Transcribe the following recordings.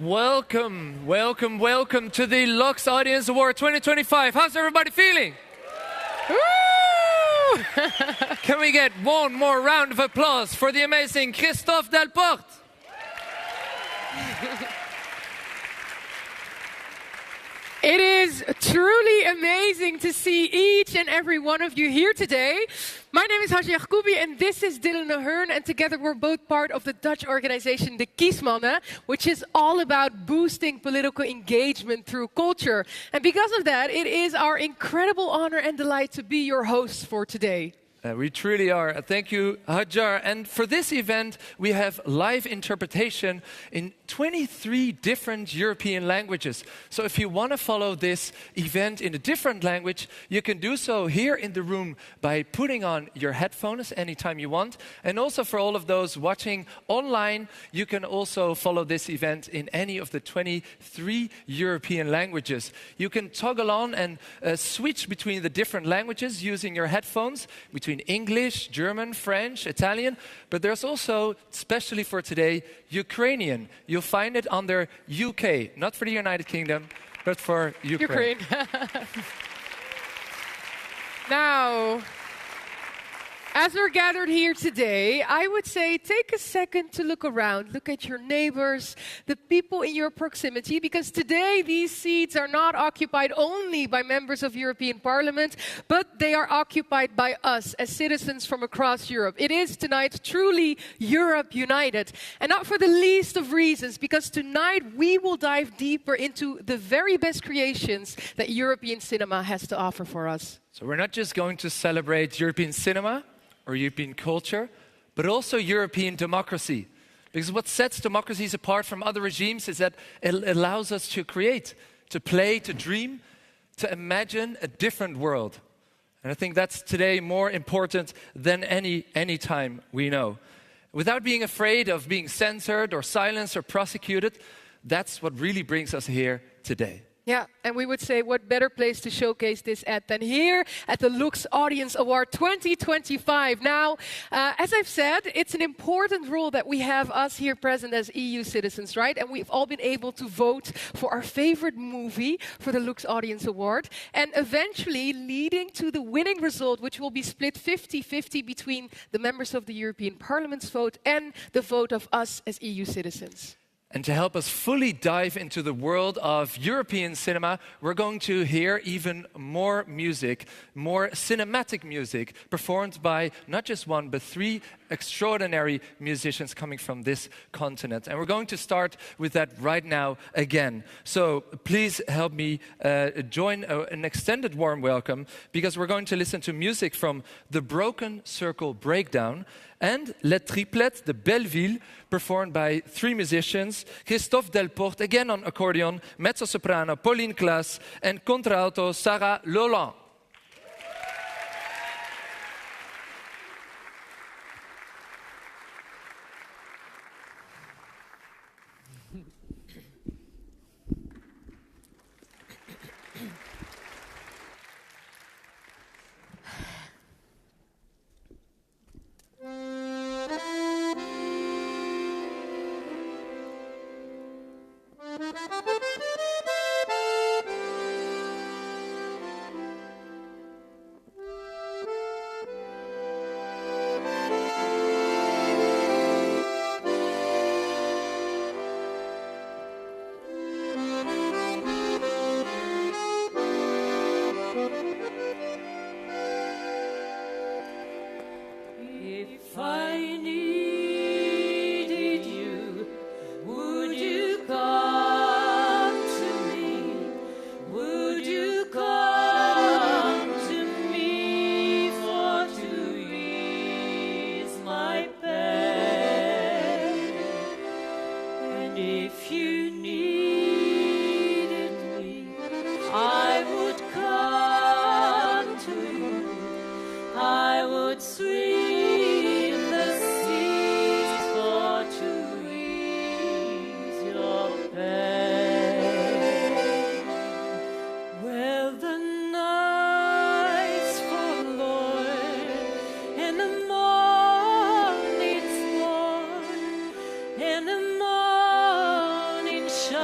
Welcome, welcome, welcome to the LUX Audience Award 2025. How's everybody feeling? Woo! Can we get one more round of applause for the amazing Christophe Delporte? It is truly amazing to see each and every one of you here today. My name is Haji Yacoubi and this is Dylan Ahern, and together we're both part of the Dutch organization De Kiesmannen, which is all about boosting political engagement through culture. And because of that, it is our incredible honor and delight to be your hosts for today. We truly are. Thank you, Hajar. And for this event, we have live interpretation in 23 different European languages. So if you want to follow this event in a different language, you can do so here in the room by putting on your headphones anytime you want. And also for all of those watching online, you can also follow this event in any of the 23 European languages. You can toggle on and switch between the different languages using your headphones, between English, German, French, Italian, but there's also, especially for today, Ukrainian. You'll find it under UK, not for the United Kingdom, but for Ukraine. Now, as we're gathered here today, I would say take a second to look around. Look at your neighbors, the people in your proximity, because today these seats are not occupied only by members of European Parliament, but they are occupied by us as citizens from across Europe. It is tonight truly Europe united, and not for the least of reasons, because tonight we will dive deeper into the very best creations that European cinema has to offer for us. So we're not just going to celebrate European cinema or European culture, but also European democracy. Because what sets democracies apart from other regimes is that it allows us to create, to play, to dream, to imagine a different world. And I think that's today more important than any time we know. Without being afraid of being censored or silenced or prosecuted, that's what really brings us here today. Yeah, and we would say what better place to showcase this at than here at the LUX Audience Award 2025. Now, as I've said, it's an important role that we have us here present as EU citizens, right? And we've all been able to vote for our favorite movie for the LUX Audience Award, and eventually leading to the winning result, which will be split 50-50 between the members of the European Parliament's vote and the vote of us as EU citizens. And to help us fully dive into the world of European cinema, we're going to hear even more music, more cinematic music, performed by not just one, but three extraordinary musicians coming from this continent. And we're going to start with that right now again. So please help me join an extended warm welcome, because we're going to listen to music from The Broken Circle Breakdown and Les Triplettes de Belleville, performed by three musicians: Christophe Delporte, again on accordion, mezzo-soprano Pauline Klaas, and contralto Sarah Loland. If I needed you, would you come to me? Would you come to me for to ease my pain? And if you needed me, I would come to you. I would swim the seas for to ease your pain. Well, the nights forlorn and the morning's warm and the morning shine.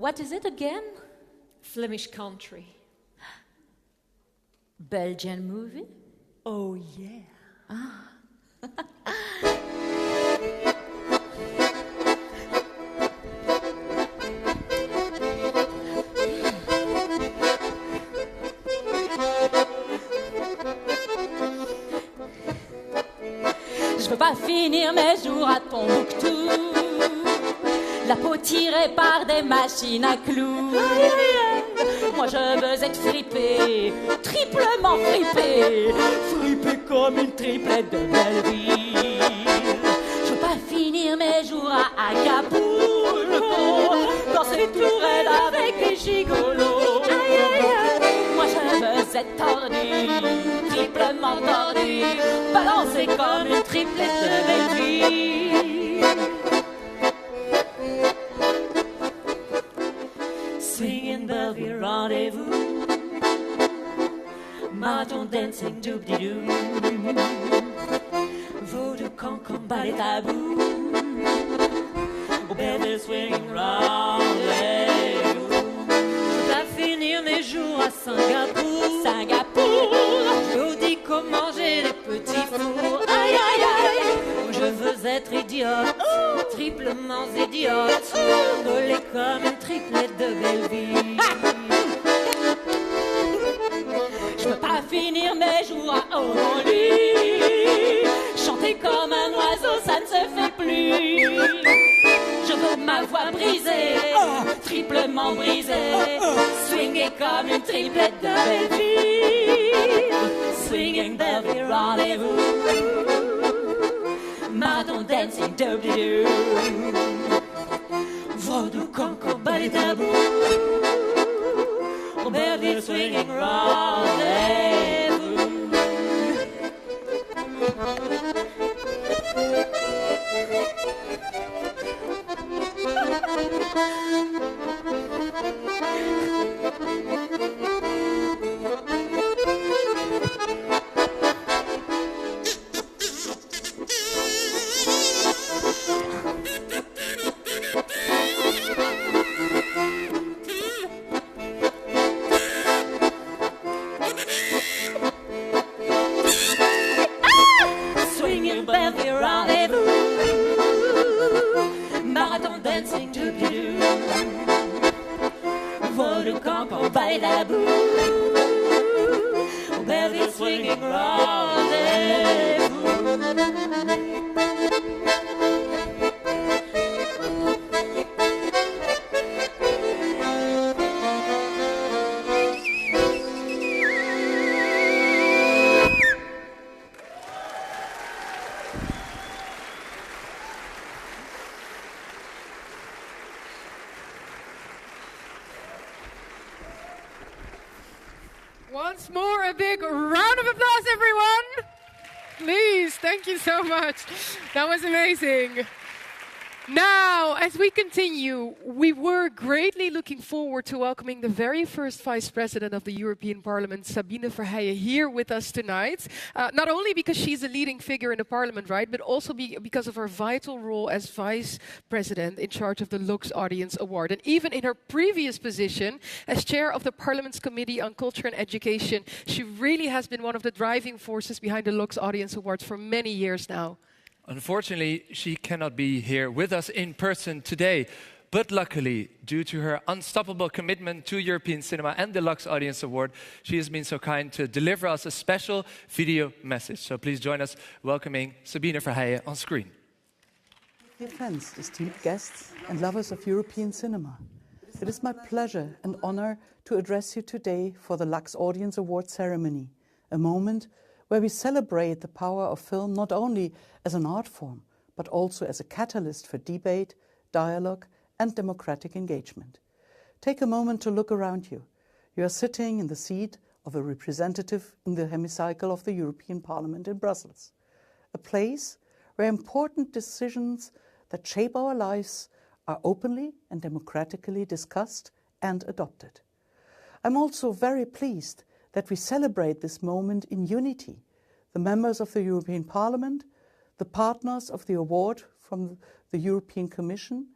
What is it again? Flemish country. Belgian movie? Oh, yeah. Je veux pas finir mes jours à Tombouctou, la peau tirée par des machines à clous. Moi je veux être fripée, triplement fripée, fripée comme une triplette de Belleville. Je veux pas finir mes jours à Acapulco, danser tout raide avec les gigolos. Moi je veux être tordue, triplement tordue, balancée comme une triplette de Belleville. Swinging Belleville rendezvous, marathon dancing doop-de-doo, vaudou cancan ballet tabou, au Belleville swinging rendezvous. Je vais finir mes jours à Singapour. Singapour, Je vous dis comment j'ai des petits fours. Aïe aïe aïe. Je veux être idiote, triplement idiote, collée comme une triplette de Belleville. je veux pas finir mes jours à Orly, chanter comme un oiseau, ça ne se fait plus. Je veux ma voix brisée, triplement brisée, swinguer comme une triplette de Belleville. Swinging Belleville rendez-vous, marathon dancing doop-de-doo, vaudou cancan ballet tabou, au Belleville swinging rendez-vous. Swinging Belleville rendez-vous, marathon dancing doop-de-doo, vaudou cancan ballet tabou, au Belleville swinging rendez-vous. Once more, a big round of applause, everyone. Please, thank you so much. That was amazing. Now, as we continue, we were greatly looking forward to welcoming the very first Vice President of the European Parliament, Sabina Faya, here with us tonight. Not only because she's a leading figure in the Parliament, right, but also because of her vital role as Vice President in charge of the LUX Audience Award. And even in her previous position as Chair of the Parliament's Committee on Culture and Education, she really has been one of the driving forces behind the LUX Audience Awards for many years now. Unfortunately, she cannot be here with us in person today. But luckily, due to her unstoppable commitment to European cinema and the LUX Audience Award, she has been so kind to deliver us a special video message. So please join us welcoming Sabina Verheijen on screen. Dear friends, esteemed guests and lovers of European cinema, it is my pleasure and honor to address you today for the LUX Audience Award ceremony, a moment where we celebrate the power of film not only as an art form, but also as a catalyst for debate, dialogue, and democratic engagement. Take a moment to look around you. You are sitting in the seat of a representative in the hemicycle of the European Parliament in Brussels, a place where important decisions that shape our lives are openly and democratically discussed and adopted. I'm also very pleased that we celebrate this moment in unity. The members of the European Parliament, the partners of the award from the European Commission,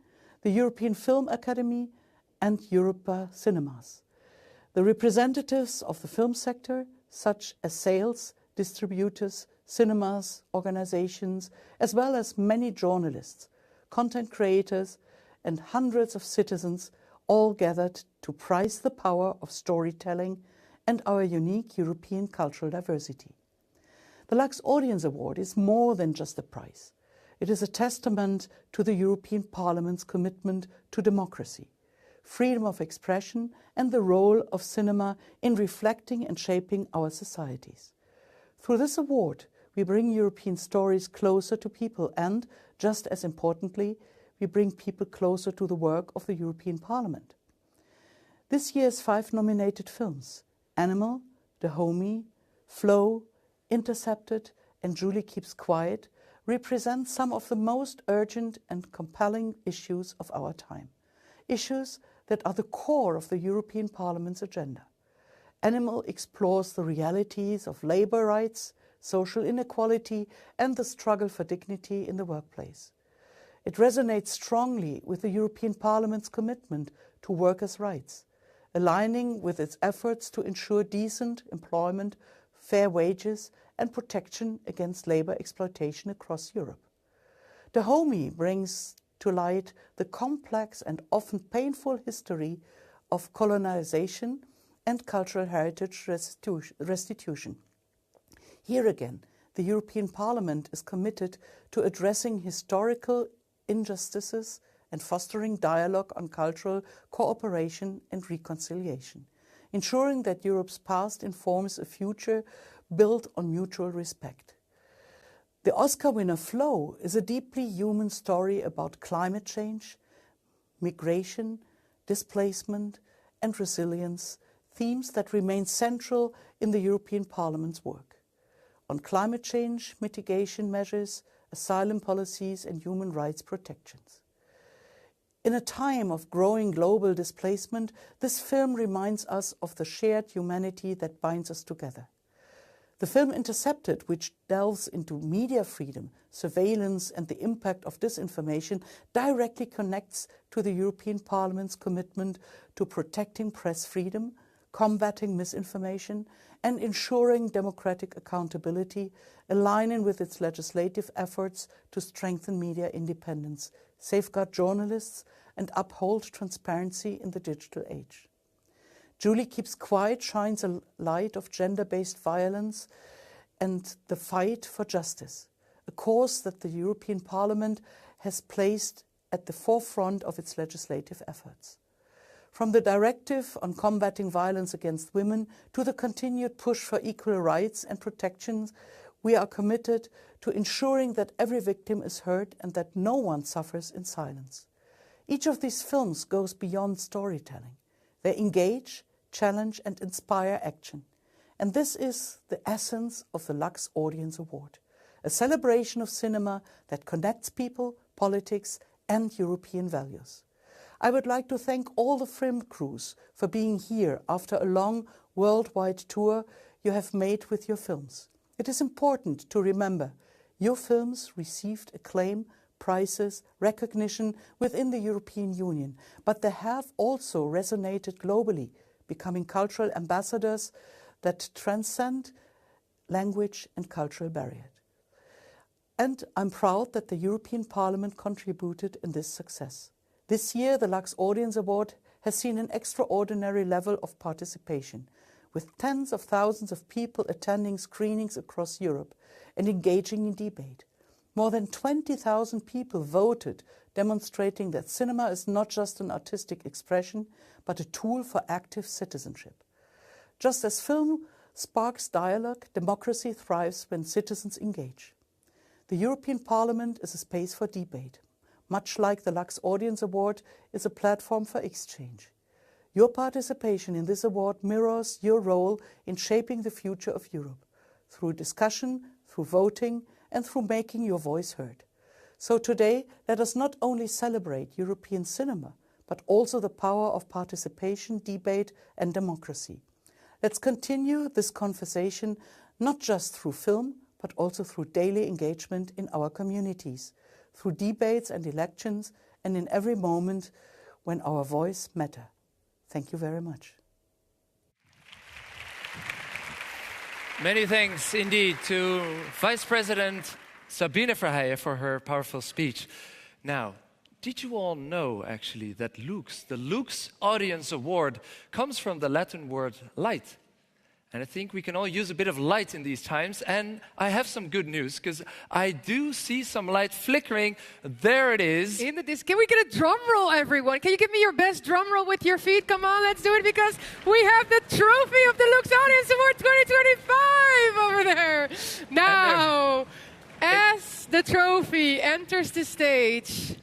the European Film Academy, and Europa cinemas. The representatives of the film sector, such as sales, distributors, cinemas, organizations, as well as many journalists, content creators, and hundreds of citizens all gathered to prize the power of storytelling and our unique European cultural diversity. The LUX Audience Award is more than just a prize. It is a testament to the European Parliament's commitment to democracy, freedom of expression, and the role of cinema in reflecting and shaping our societies. Through this award, we bring European stories closer to people and, just as importantly, we bring people closer to the work of the European Parliament. This year's 5 nominated films, Animal, Dahomey, Flow, Intercepted, and Julie Keeps Quiet, represent some of the most urgent and compelling issues of our time. Issues that are the core of the European Parliament's agenda. Animal explores the realities of labor rights, social inequality, and the struggle for dignity in the workplace. It resonates strongly with the European Parliament's commitment to workers' rights, aligning with its efforts to ensure decent employment, fair wages, and protection against labor exploitation across Europe. Dahomey brings to light the complex and often painful history of colonization and cultural heritage restitution. Here again, the European Parliament is committed to addressing historical injustices and fostering dialogue on cultural cooperation and reconciliation, ensuring that Europe's past informs a future built on mutual respect. The Oscar winner Flow is a deeply human story about climate change, migration, displacement, and resilience, themes that remain central in the European Parliament's work. On climate change, mitigation measures, asylum policies, and human rights protections. In a time of growing global displacement, this film reminds us of the shared humanity that binds us together. The film Intercepted, which delves into media freedom, surveillance, and the impact of disinformation, directly connects to the European Parliament's commitment to protecting press freedom, combating misinformation, and ensuring democratic accountability, aligning with its legislative efforts to strengthen media independence, safeguard journalists, and uphold transparency in the digital age. Julie Keeps Quiet shines a light of gender-based violence and the fight for justice, a cause that the European Parliament has placed at the forefront of its legislative efforts. From the directive on combating violence against women to the continued push for equal rights and protections, we are committed to ensuring that every victim is heard and that no one suffers in silence. Each of these films goes beyond storytelling. They engage, challenge, and inspire action. And this is the essence of the LUX Audience Award, a celebration of cinema that connects people, politics, and European values. I would like to thank all the film crews for being here after a long worldwide tour you have made with your films. It is important to remember your films received acclaim, prizes, recognition within the European Union, but they have also resonated globally, becoming cultural ambassadors that transcend language and cultural barriers. And I'm proud that the European Parliament contributed in this success. This year, the LUX Audience Award has seen an extraordinary level of participation, with tens of thousands of people attending screenings across Europe and engaging in debate. More than 20,000 people voted, demonstrating that cinema is not just an artistic expression, but a tool for active citizenship. Just as film sparks dialogue, democracy thrives when citizens engage. The European Parliament is a space for debate. Much like the LUX Audience Award is a platform for exchange. Your participation in this award mirrors your role in shaping the future of Europe, through discussion, through voting, and through making your voice heard. So today, let us not only celebrate European cinema, but also the power of participation, debate, and democracy. Let's continue this conversation not just through film, but also through daily engagement in our communities, through debates and elections, and in every moment when our voice matters. Thank you very much. Many thanks indeed to Vice President Sabina for her powerful speech. Now, did you all know actually that LUX, the LUX Audience Award, comes from the Latin word light? And I think we can all use a bit of light in these times. And I have some good news, because I do see some light flickering. There it is. Can we get a drum roll, everyone? Can you give me your best drum roll with your feet? Come on, let's do it, because we have the trophy of the LUX Audience Award 2025 over there. Now, as the trophy enters the stage,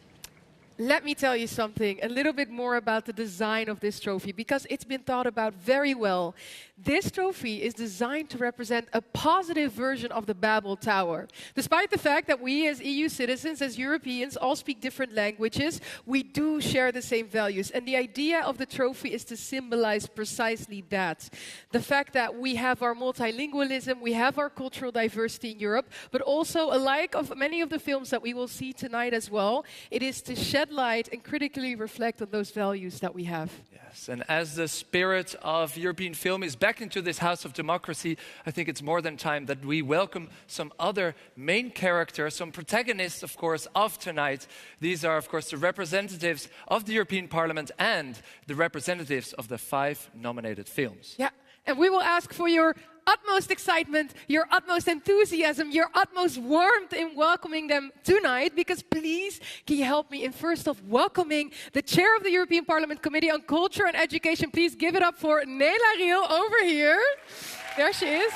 let me tell you something, a little bit more about the design of this trophy, because it's been thought about very well. This trophy is designed to represent a positive version of the Babel Tower. Despite the fact that we as EU citizens, as Europeans, all speak different languages, we do share the same values. And the idea of the trophy is to symbolize precisely that. The fact that we have our multilingualism, we have our cultural diversity in Europe, but also, alike of many of the films that we will see tonight as well, it is to shed light and critically reflect on those values that we have. Yes, and as the spirit of European film is back into this house of democracy, I think it's more than time that we welcome some other main characters, some protagonists, of course, of tonight. These are, of course, the representatives of the European Parliament and the representatives of the 5 nominated films. Yeah, and we will ask for your utmost excitement, your utmost enthusiasm, your utmost warmth in welcoming them tonight, because please, can you help me in first of welcoming the chair of the European Parliament Committee on Culture and Education. Please give it up for Nario over here. There she is.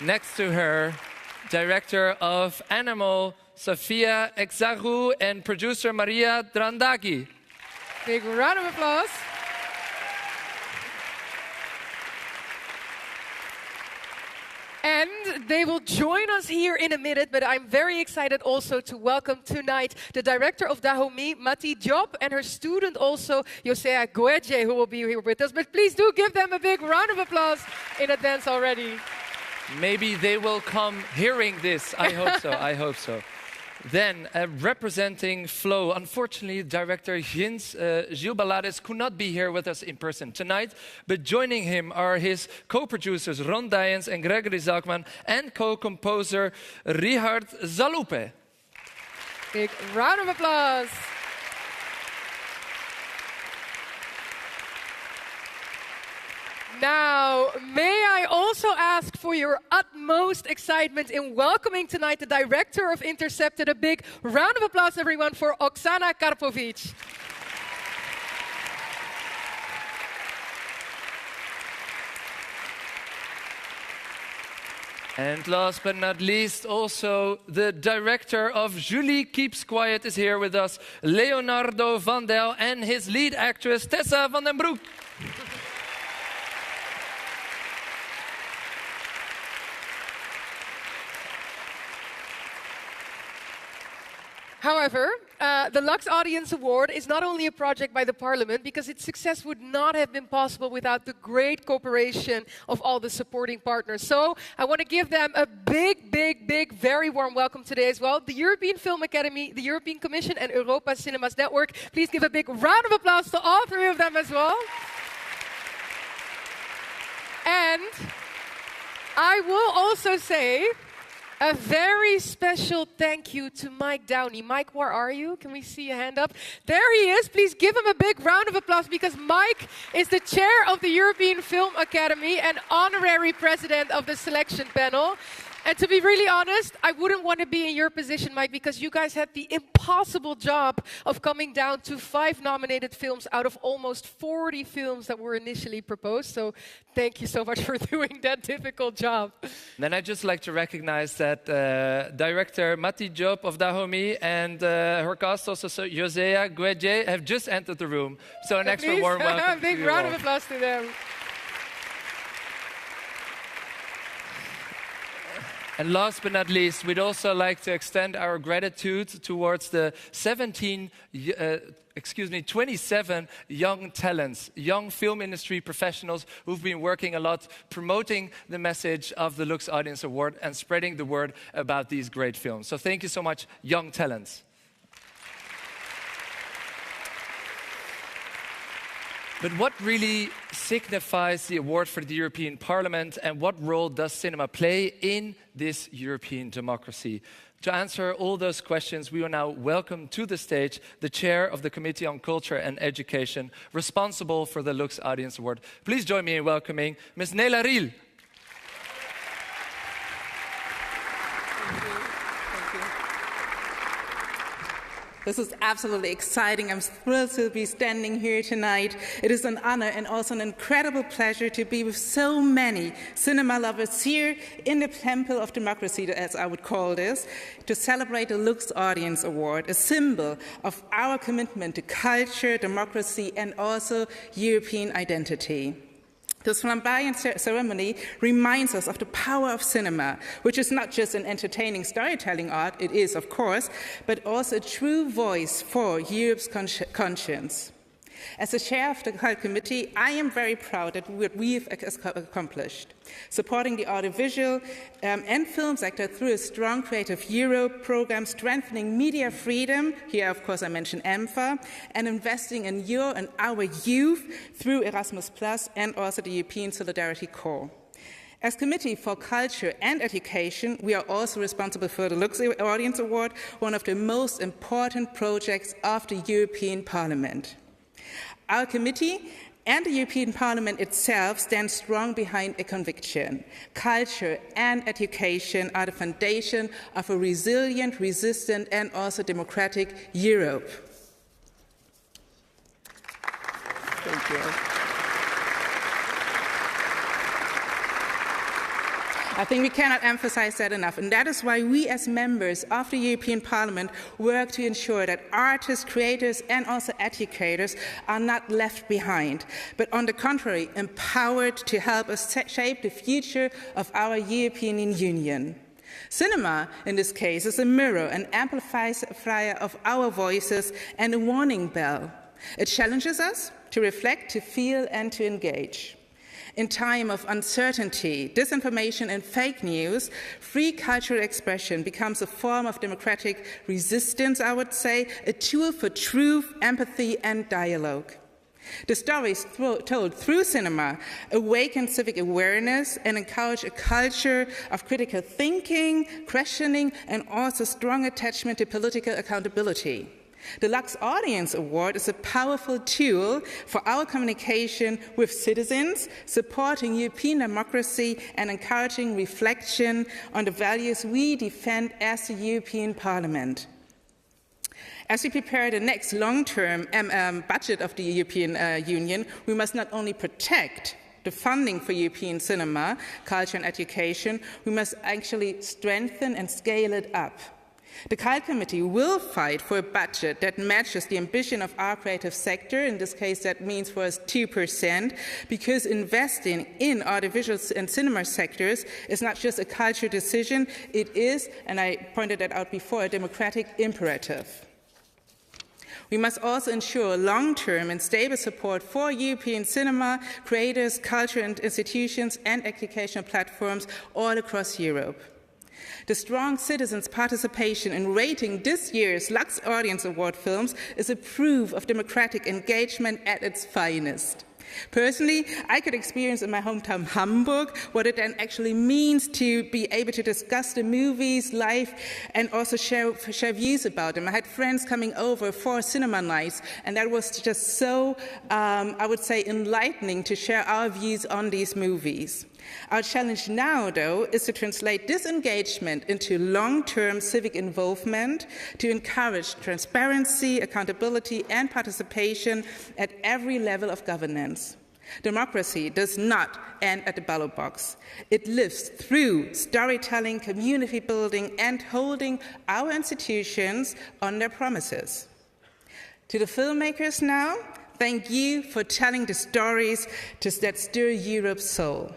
Next to her, Director of Animal, Sofia Exaru, and producer Maria Drandagi. Big round of applause. And they will join us here in a minute, but I'm very excited also to welcome tonight the director of Dahomey, Mati Diop, and her student also, Josea Goedje, who will be here with us. But please do give them a big round of applause in advance already. Maybe they will come hearing this. I hope so. I hope so. Then, representing Flow, unfortunately, director Gilles Balades could not be here with us in person tonight, but joining him are his co-producers Ron Dijens and Gregory Zalkman, and co-composer Richard Zalupe. Big round of applause. Now, may I also ask for your utmost excitement in welcoming tonight the director of Intercepted. A big round of applause, everyone, for Oksana Karpovic. And last but not least, also the director of Julie Keeps Quiet is here with us, Leonardo van Del, and his lead actress, Tessa van den Broek. However, the LUX Audience Award is not only a project by the Parliament, because its success would not have been possible without the great cooperation of all the supporting partners. So I want to give them a big, big, big, very warm welcome today as well. The European Film Academy, the European Commission, and Europa Cinemas Network. Please give a big round of applause to all 3 of them as well. And I will also say a very special thank you to Mike Downey. Mike, where are you? Can we see a hand up? There he is. Please give him a big round of applause, because Mike is the chair of the European Film Academy and honorary president of the selection panel. And to be really honest, I wouldn't want to be in your position, Mike, because you guys had the impossible job of coming down to 5 nominated films out of almost 40 films that were initially proposed. So thank you so much for doing that difficult job. Then I'd just like to recognize that director Mati Diop of Dahomey and her cast, also Josea Guedje, have just entered the room. So an extra warm welcome. Big round of applause to them. And last but not least, we'd also like to extend our gratitude towards the 27 young talents, young film industry professionals who've been working a lot promoting the message of the LUX Audience Award and spreading the word about these great films. So thank you so much, young talents. But what really signifies the award for the European Parliament, and what role does cinema play in this European democracy? To answer all those questions, we will now welcome to the stage the chair of the Committee on Culture and Education, responsible for the LUX Audience Award. Please join me in welcoming Ms. Nela Riel. This is absolutely exciting. I'm thrilled to be standing here tonight. It is an honor and also an incredible pleasure to be with so many cinema lovers here in the Temple of Democracy, as I would call this, to celebrate the LUX Audience Award, a symbol of our commitment to culture, democracy, and also European identity. This flamboyant ceremony reminds us of the power of cinema, which is not just an entertaining storytelling art, it is, of course, but also a true voice for Europe's conscience. As the chair of the Cult Committee, I am very proud of what we've accomplished, supporting the audiovisual and film sector through a strong Creative Europe program, strengthening media freedom, here of course I mentioned EMFA, and investing in your and our youth through Erasmus Plus and also the European Solidarity Corps. As Committee for Culture and Education, we are also responsible for the LUX Audience Award, one of the most important projects of the European Parliament. Our committee and the European Parliament itself stand strong behind a conviction. Culture and education are the foundation of a resilient, resistant, and also democratic Europe. Thank you. I think we cannot emphasize that enough, and that is why we as members of the European Parliament work to ensure that artists, creators, and also educators are not left behind, but on the contrary, empowered to help us shape the future of our European Union. Cinema, in this case, is a mirror, an amplifier of our voices, and a warning bell. It challenges us to reflect, to feel, and to engage. In time of uncertainty, disinformation, and fake news, free cultural expression becomes a form of democratic resistance, I would say, a tool for truth, empathy, and dialogue. The stories told through cinema awaken civic awareness and encourage a culture of critical thinking, questioning, and also strong attachment to political accountability. The LUX Audience Award is a powerful tool for our communication with citizens, supporting European democracy and encouraging reflection on the values we defend as the European Parliament. As we prepare the next long-term budget of the European Union, we must not only protect the funding for European cinema, culture and education, we must actually strengthen and scale it up. The Cult Committee will fight for a budget that matches the ambition of our creative sector. In this case, that means for us 2%, because investing in audiovisual and cinema sectors is not just a cultural decision, it is, and I pointed that out before, a democratic imperative. We must also ensure long-term and stable support for European cinema, creators, culture and institutions, and educational platforms all across Europe. The strong citizens' participation in rating this year's LUX Audience Award films is a proof of democratic engagement at its finest. Personally, I could experience in my hometown Hamburg what it then actually means to be able to discuss the movies live and also share views about them. I had friends coming over for cinema nights, and that was just so, I would say, enlightening to share our views on these movies. Our challenge now, though, is to translate this engagement into long-term civic involvement, to encourage transparency, accountability, and participation at every level of governance. Democracy does not end at the ballot box. It lives through storytelling, community building, and holding our institutions on their promises. To the filmmakers now, thank you for telling the stories that stir Europe's soul.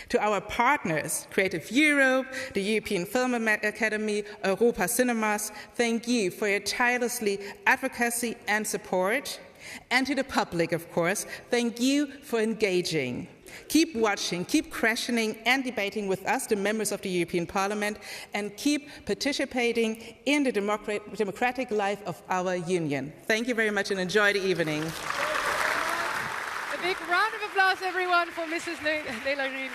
To our partners, Creative Europe, the European Film Academy, Europa Cinemas, thank you for your tirelessly advocacy and support. And to the public, of course, thank you for engaging. Keep watching, keep questioning and debating with us, the members of the European Parliament, and keep participating in the democratic life of our Union. Thank you very much and enjoy the evening. A big round of applause, everyone, for Mrs. Nelarin.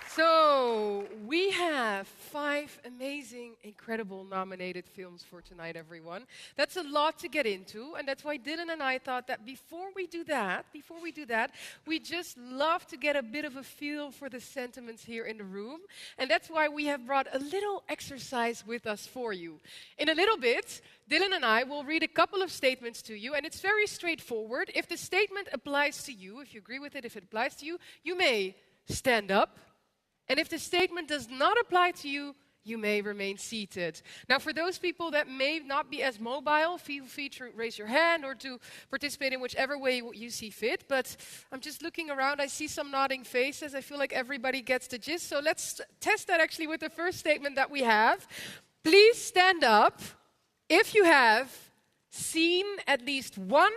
So, we have 5 amazing, incredible nominated films for tonight, everyone. That's a lot to get into, and that's why Dylan and I thought that before we do that, we just love to get a bit of a feel for the sentiments here in the room, and that's why we have brought a little exercise with us for you. In a little bit, Dylan and I will read a couple of statements to you, and it's very straightforward. If the statement applies to you, if you agree with it, if it applies to you, you may stand up. And if the statement does not apply to you, you may remain seated. Now, for those people that may not be as mobile, feel free to raise your hand or to participate in whichever way you see fit. But I'm just looking around. I see some nodding faces. I feel like everybody gets the gist. So let's test that actually with the first statement that we have. Please stand up if you have seen at least one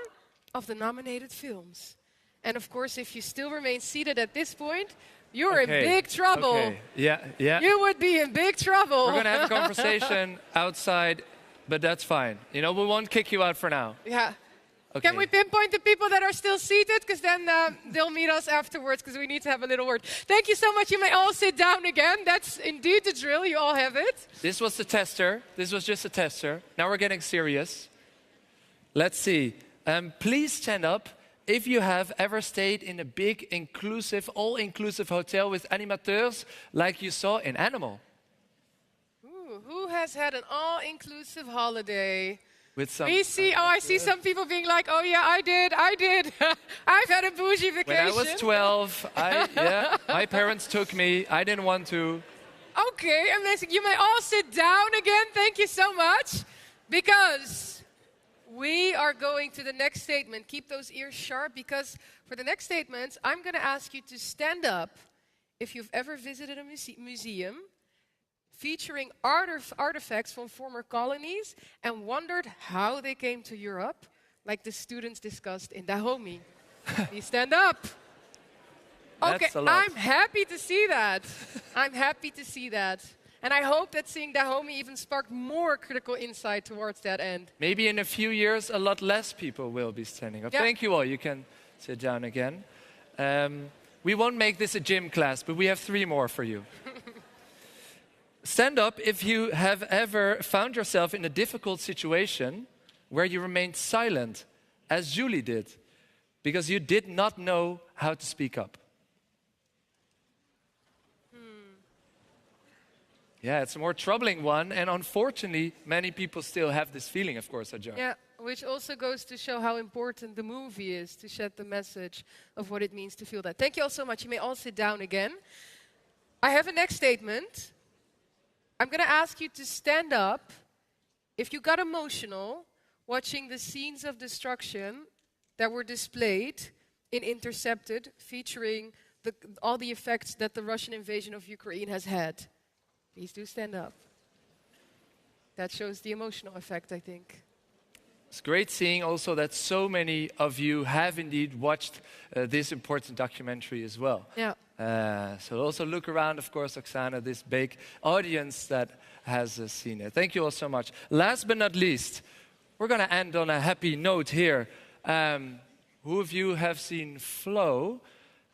of the nominated films. And of course, if you still remain seated at this point, you're in big trouble. Okay. Yeah. You would be in big trouble. We're going to have a conversation outside, but that's fine. You know, we won't kick you out for now. Yeah. Okay. Can we pinpoint the people that are still seated? Because then they'll meet us afterwards, because we need to have a little word. Thank you so much. You may all sit down again. That's indeed the drill. You all have it. This was the tester. This was just a tester. Now we're getting serious. Let's see. Please stand up if you have ever stayed in a big, inclusive, all-inclusive hotel with animateurs like you saw in Animal. Ooh, who has had an all-inclusive holiday? With some I see some people being like, oh yeah, I did. I've had a bougie vacation. When I was 12, my parents took me. I didn't want to. Okay, amazing. You may all sit down again. Thank you so much. Because we are going to the next statement. Keep those ears sharp, because for the next statements, I'm going to ask you to stand up if you've ever visited a museum featuring artifacts from former colonies and wondered how they came to Europe, like the students discussed in Dahomey. Please stand up. Okay, I'm happy to see that. I'm happy to see that. And I hope that seeing Dahomey even sparked more critical insight towards that end. Maybe in a few years, a lot less people will be standing up. Yep. Thank you all. You can sit down again. We won't make this a gym class, but we have 3 more for you. Stand up if you have ever found yourself in a difficult situation where you remained silent, as Julie did, because you did not know how to speak up. Yeah, it's a more troubling one, and unfortunately, many people still have this feeling, of course, Hajar. Yeah, which also goes to show how important the movie is to shed the message of what it means to feel that. Thank you all so much. You may all sit down again. I have a next statement. I'm going to ask you to stand up if you got emotional watching the scenes of destruction that were displayed in Intercepted, featuring all the effects that the Russian invasion of Ukraine has had. Please do stand up. That shows the emotional effect, I think. It's great seeing also that so many of you have indeed watched this important documentary as well. Yeah. So also look around, of course, Oksana, this big audience that has seen it. Thank you all so much. Last but not least, we're going to end on a happy note here. Who of you have seen Flow?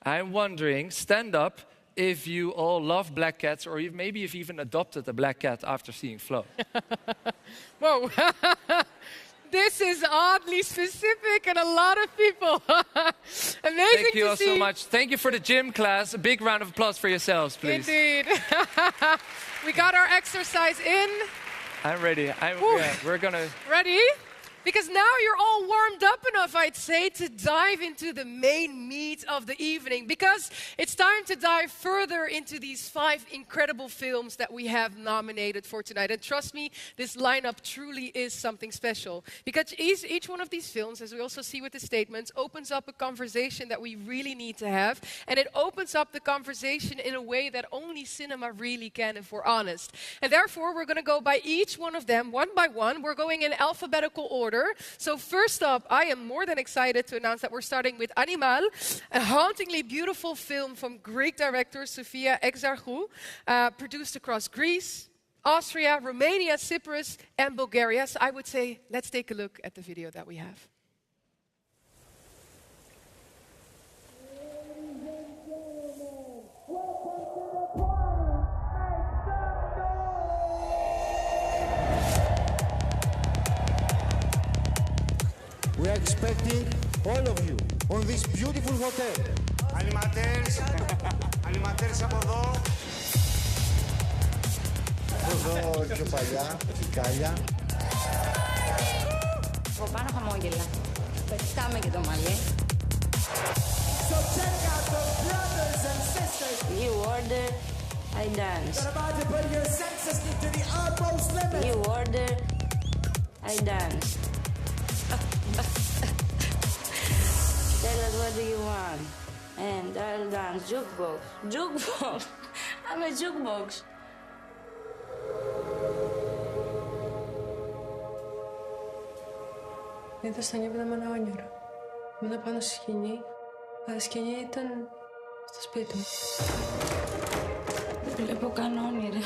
I'm wondering, stand up if you all love black cats, or maybe you've even adopted a black cat after seeing Flow. Whoa. This is oddly specific and a lot of people. Amazing to see. Thank you all so much. Thank you for the gym class. A big round of applause for yourselves, please. Indeed. We got our exercise in. I'm ready. We're going to... Ready? Because now you're all warmed up enough, I'd say, to dive into the main meat of the evening. Because it's time to dive further into these 5 incredible films that we have nominated for tonight. And trust me, this lineup truly is something special. Because each one of these films, as we also see with the statements, opens up a conversation that we really need to have. And it opens up the conversation in a way that only cinema really can, if we're honest. And therefore, we're going to go by each one of them, one by one. We're going in alphabetical order. So first up, I am more than excited to announce that we're starting with Animal, a hauntingly beautiful film from Greek director Faya Exarchou, produced across Greece, Austria, Romania, Cyprus, and Bulgaria. So I would say, let's take a look at the video that we have. We are expecting all of you on this beautiful hotel. Animateurs, animateurs από εδώ. Εδώ πιο παλιά, φυκάλια. Από πάνω χαμόγελα. Πετάμε και το μαλλί. So check out the brothers and sisters. You order, I dance. You're about to put your senses to the utmost limit. You order, I dance. Tell us what do you want, and I'll dance. Jukebox, jukebox. I'm a jukebox. Είδα στα νύχτα με ένα όνειρο. Ήμουν πάνω στη σκηνή, αλλά η σκηνή ήταν στο σπίτι μου. Βλέπω καν όνειρα.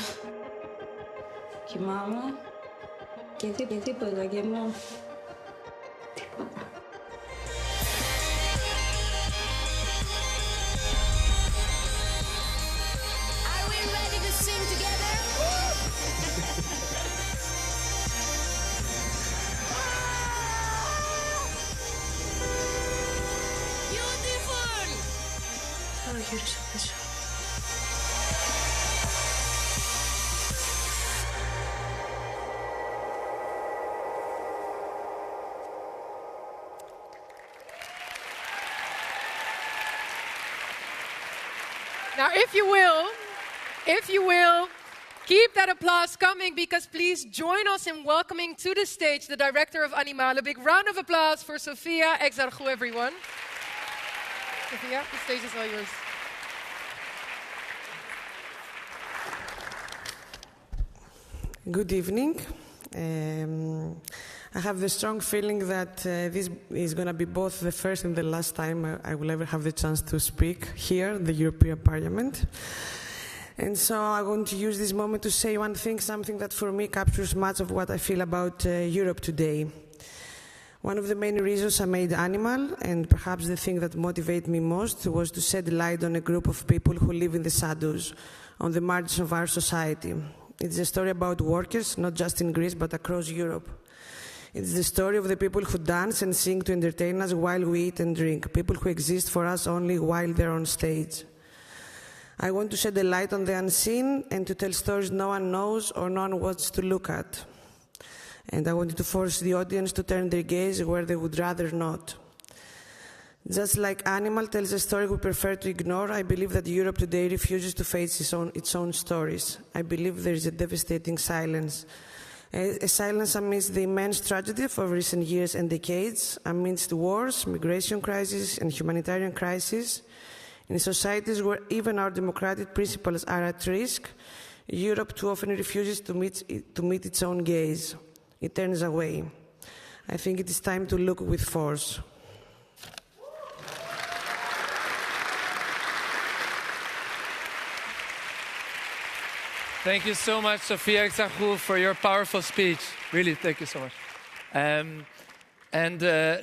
Κοιμάμαι και τίποτα και μόνο. Τίποτα. Now, if you will, keep that applause coming, because please join us in welcoming to the stage the director of Animal. A big round of applause for Faya Exarchou, everyone. Faya, the stage is all yours. Good evening. I have the strong feeling that this is going to be both the first and the last time I will ever have the chance to speak here, the European Parliament. And so I want to use this moment to say one thing, something that for me captures much of what I feel about Europe today. One of the main reasons I made Animal, and perhaps the thing that motivated me most, was to shed light on a group of people who live in the shadows, on the margins of our society. It's a story about workers, not just in Greece, but across Europe. It's the story of the people who dance and sing to entertain us while we eat and drink, people who exist for us only while they're on stage. I want to shed a light on the unseen and to tell stories no one knows or no one wants to look at. And I wanted to force the audience to turn their gaze where they would rather not. Just like Animal tells a story we prefer to ignore, I believe that Europe today refuses to face its own stories. I believe there is a devastating silence. A silence amidst the immense tragedy of recent years and decades, amidst wars, migration crises, and humanitarian crises. In societies where even our democratic principles are at risk, Europe too often refuses to meet its own gaze. It turns away. I think it is time to look with force. Thank you so much, Faya Exarchou, for your powerful speech. Really, thank you so much.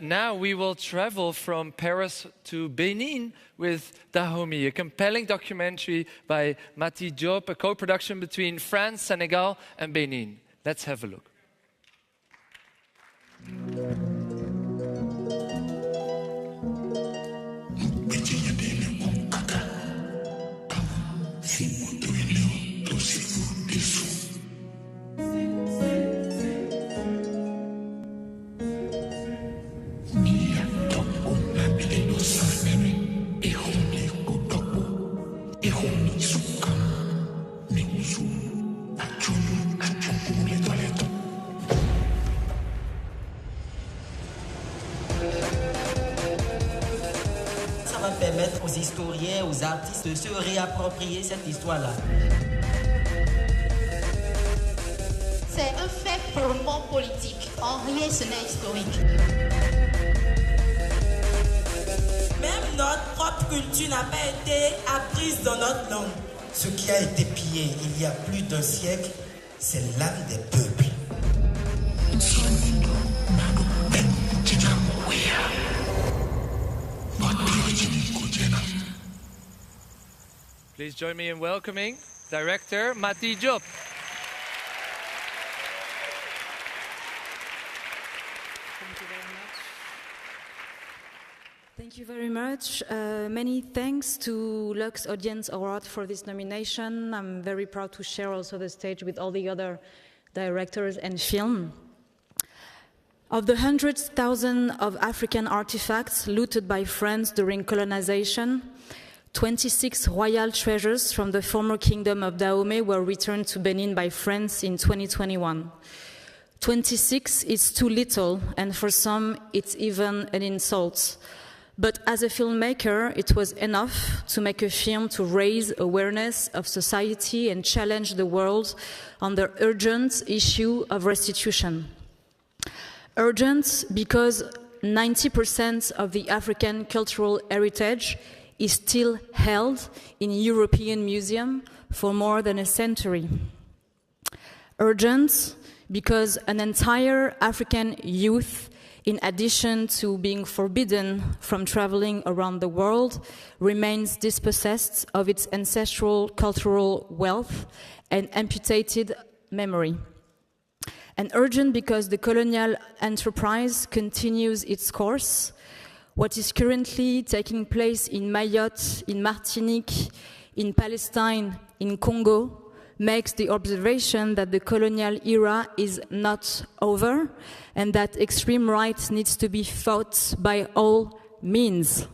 Now we will travel from Paris to Benin with Dahomey, a compelling documentary by Mati Diop, a co-production between France, Senegal, and Benin. Let's have a look. permettre aux historiens, aux artistes de se réapproprier cette histoire-là. C'est un fait purement politique. En rien, ce n'est historique. Même notre propre culture n'a pas été apprise dans notre langue. Ce qui a été pillé il y a plus d'un siècle, c'est l'âme des peuples. Please join me in welcoming director Mati Diop. Thank you very much. Many thanks to LUX Audience Award for this nomination. I'm very proud to share also the stage with all the other directors and film. Of the hundreds of thousands of African artifacts looted by France during colonization, 26 royal treasures from the former kingdom of Dahomey were returned to Benin by France in 2021. 26 is too little, and for some it's even an insult. But as a filmmaker, it was enough to make a film to raise awareness of society and challenge the world on the urgent issue of restitution. Urgent because 90% of the African cultural heritage is still held in European museums for more than a century. Urgent because an entire African youth, in addition to being forbidden from traveling around the world, remains dispossessed of its ancestral cultural wealth and amputated memory. And urgent because the colonial enterprise continues its course. What is currently taking place in Mayotte, in Martinique, in Palestine, in Congo, makes the observation that the colonial era is not over and that extreme right needs to be fought by all means.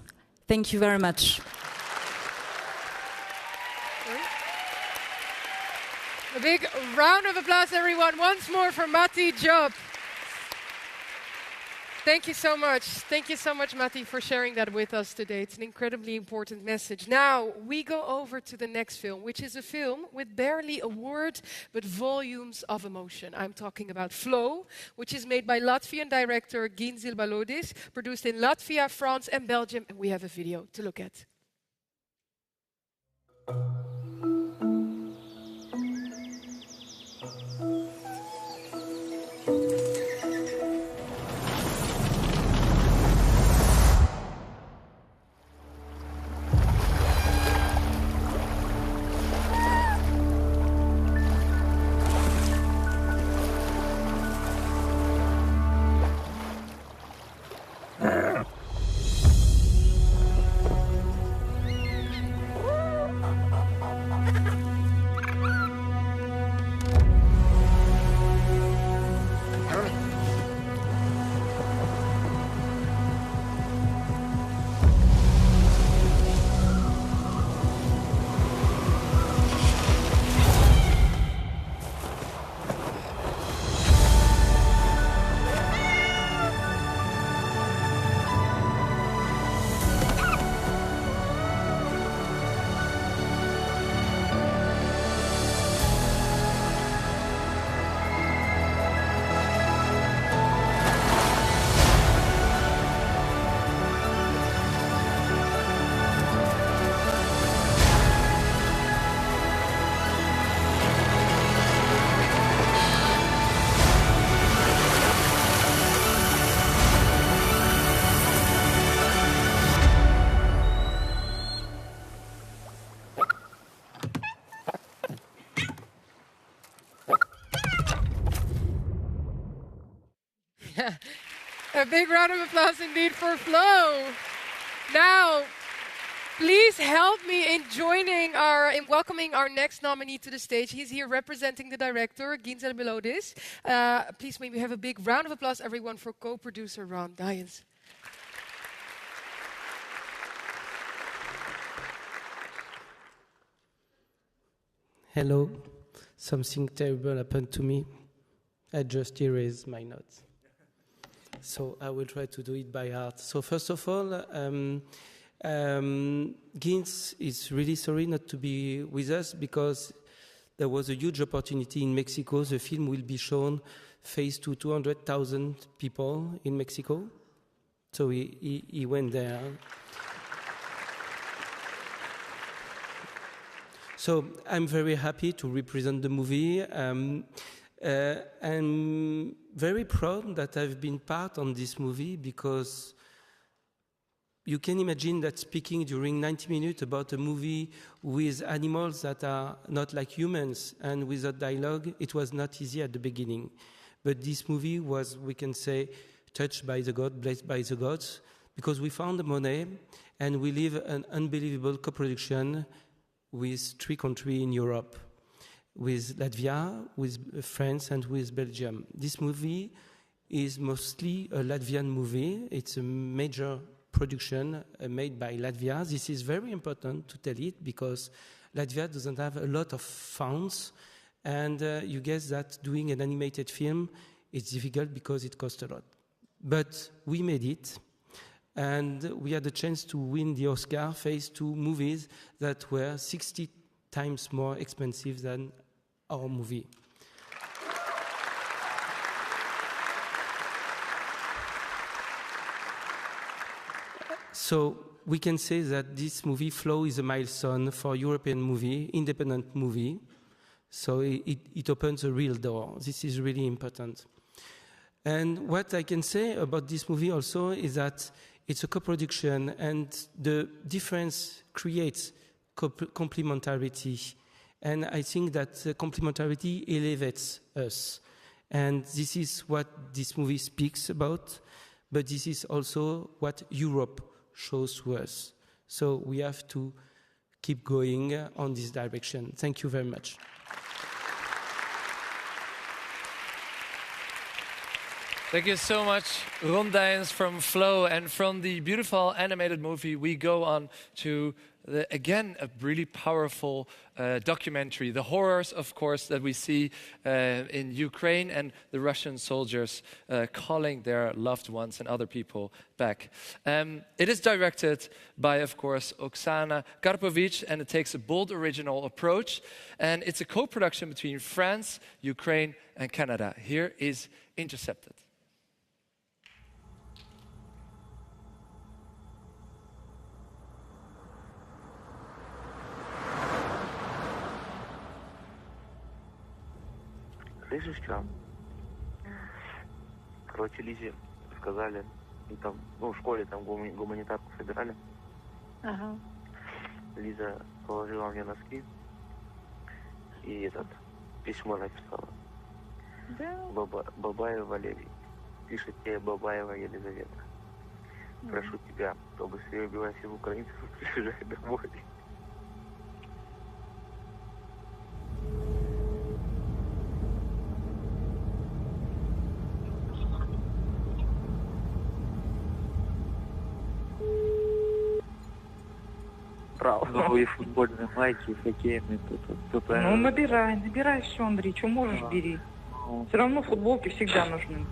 Thank you very much. A big round of applause, everyone, once more for Mati Diop. Thank you so much. Thank you so much, Mati, for sharing that with us today. It's an incredibly important message. Now, we go over to the next film, which is a film with barely a word, but volumes of emotion. I'm talking about Flow, which is made by Latvian director Ginzil Balodis, produced in Latvia, France, and Belgium. And we have a video to look at. A big round of applause indeed for Flow. Now, please help me in welcoming our next nominee to the stage. He's here representing the director, Ginzil Balodis. Please maybe have a big round of applause, everyone, for co-producer Ron Dyens. Hello. Something terrible happened to me. I just erased my notes. So I will try to do it by heart. So first of all, Ginz is really sorry not to be with us because there was a huge opportunity in Mexico. The film will be shown face to 200,000 people in Mexico. So he went there. So I'm very happy to represent the movie. I'm very proud that I've been part of this movie because you can imagine that speaking during 90 minutes about a movie with animals that are not like humans and without dialogue, it was not easy at the beginning. But this movie was, we can say, touched by the God, blessed by the gods, because we found the money and we live an unbelievable co-production with 3 countries in Europe, with Latvia, with France, and with Belgium. This movie is mostly a Latvian movie. It's a major production made by Latvia. This is very important to tell it because Latvia doesn't have a lot of funds, and you guess that doing an animated film is difficult because it costs a lot. But we made it, and we had the chance to win the Oscar face to movies that were 60 times more expensive than our movie. So we can say that this movie, Flow, is a milestone for European movie, independent movie. So it opens a real door. This is really important. And what I can say about this movie also is that it's a co-production, and the difference creates complementarity. And I think that complementarity elevates us. And this is what this movie speaks about, but this is also what Europe shows to us. So we have to keep going on this direction. Thank you very much. Thank you so much, Ron Dijens from Flow. And from the beautiful animated movie, we go on to, again, a really powerful documentary. The horrors, of course, that we see in Ukraine and the Russian soldiers calling their loved ones and other people back. It is directed by, of course, Oksana Karpovich, and it takes a bold original approach. And it's a co-production between France, Ukraine, and Canada. Here is Intercepted. Слышишь, что? Короче, Лизе сказали, и там, в школе там гуманитарку собирали. Ага. Лиза положила мне носки и письмо написала. Да? Бабаев Валерий. Пишет тебе Бабаева Елизавета. Прошу тебя, побыстрее убивай всех украинцев и приезжай домой. Новые футбольные майки, хоккейные. Ну, набирай все, Андрей, что можешь, бери. Все равно футболки всегда нужны.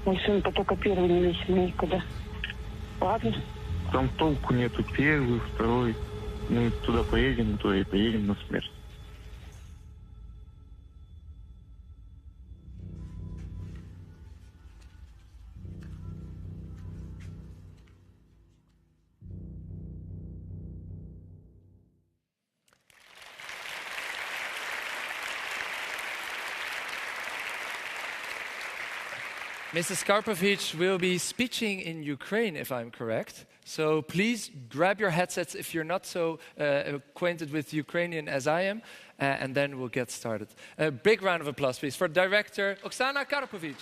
Мой сын только первый не весь семейка, да? Ладно. Там толку нету, первый, второй. Мы туда поедем, то и поедем на смерть. Mrs. Karpovich will be speaking in Ukraine, if I'm correct. So please grab your headsets if you're not so acquainted with Ukrainian as I am, and then we'll get started. A big round of applause, please, for director Oksana Karpovich.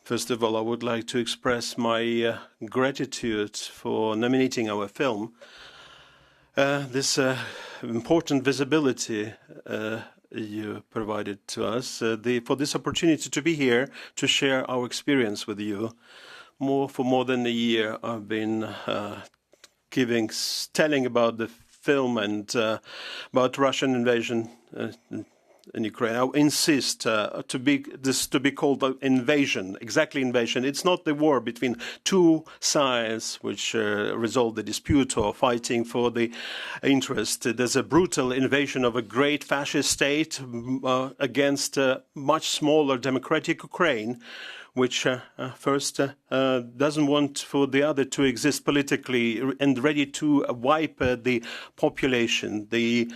First of all, I would like to express my gratitude for nominating our film. This important visibility you provided to us, for this opportunity to be here to share our experience with you. For more than a year, I've been telling about the film and about Russian invasion in Ukraine. I insist to be called invasion, exactly invasion. It's not the war between two sides which resolve the dispute or fighting for the interest. There's a brutal invasion of a great fascist state against a much smaller democratic Ukraine, which first doesn't want for the other to exist politically and ready to wipe the population. The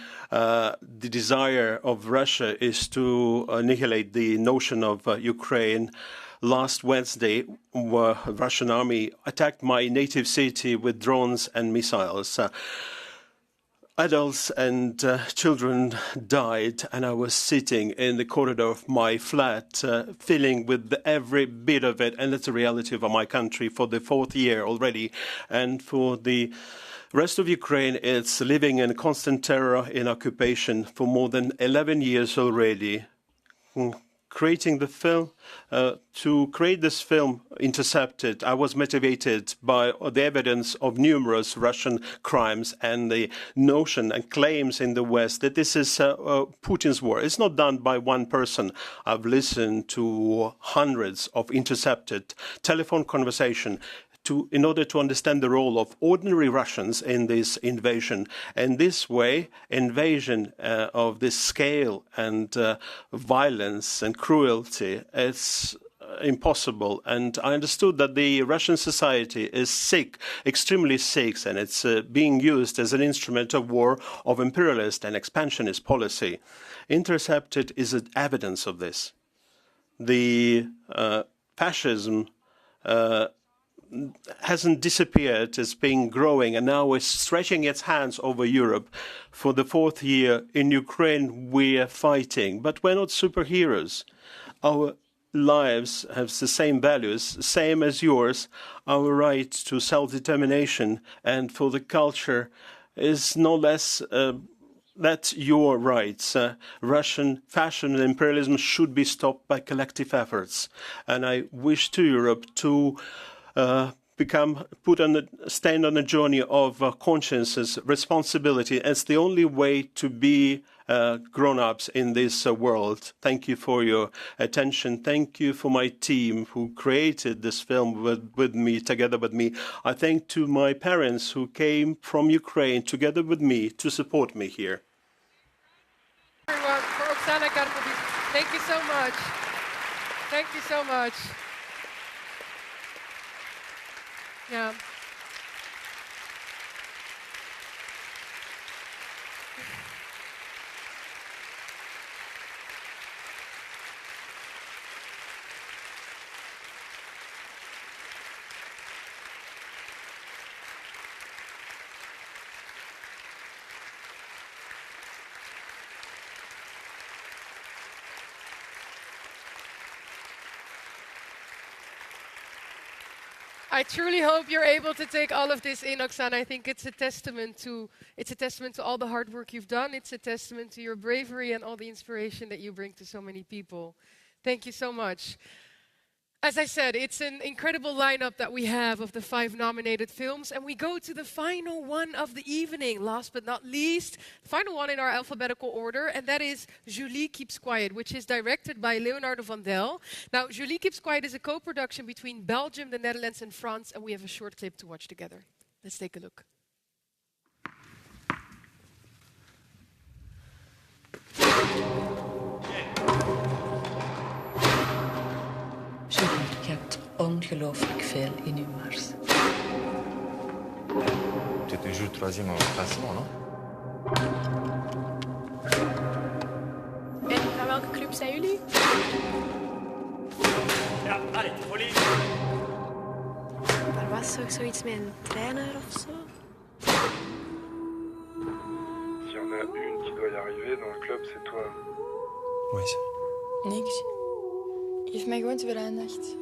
desire of Russia is to annihilate the notion of Ukraine. Last Wednesday, the Russian army attacked my native city with drones and missiles. Adults and children died, and I was sitting in the corridor of my flat, feeling with every bit of it, and it's a reality of my country for the 4th year already. And for the rest of Ukraine, it's living in constant terror, in occupation for more than 11 years already. Creating the film, to create this film, Intercepted, I was motivated by the evidence of numerous Russian crimes and the notion and claims in the West that this is Putin's war. It's not done by one person. I've listened to hundreds of intercepted telephone conversations in order to understand the role of ordinary Russians in this invasion. And this way, invasion of this scale and violence and cruelty, it's impossible. And I understood that the Russian society is sick, extremely sick, and it's being used as an instrument of war, of imperialist and expansionist policy. Intercepted is an evidence of this. The fascism hasn't disappeared, it's been growing, and now it's stretching its hands over Europe. For the 4th year in Ukraine, we are fighting, but we're not superheroes. Our lives have the same values, same as yours. Our right to self-determination and for the culture is no less that's your rights. Russian fashion and imperialism should be stopped by collective efforts. And I wish to Europe to stand on a journey of consciences, responsibility. It's the only way to be grown-ups in this world. Thank you for your attention. Thank you for my team who created this film with me, together with me. I thank to my parents who came from Ukraine together with me to support me here. Everyone, for Oksana Karpovich, thank you so much. Thank you so much. Yeah. I truly hope you're able to take all of this in, Oksana. I think it's a testament to all the hard work you've done. It's a testament to your bravery and all the inspiration that you bring to so many people. Thank you so much. As I said, it's an incredible lineup that we have of the 5 nominated films, and we go to the final one of the evening. Last but not least, the final one in our alphabetical order, and that is Julie Keeps Quiet, which is directed by Leonardo van Del. Now, Julie Keeps Quiet is a co-production between Belgium, the Netherlands, and France, and we have a short clip to watch together. Let's take a look. Julie, je hebt ongelooflijk veel in je mars. Tu es toujours 3e au classement, non? En naar welke club zijn jullie? Ja, allez, folie. Er was toch zoiets met een trainer of zo? S'il y en a une qui doit y arriver dans le club, c'est toi. Oui. Niks. Geef mij gewoon te veel aandacht.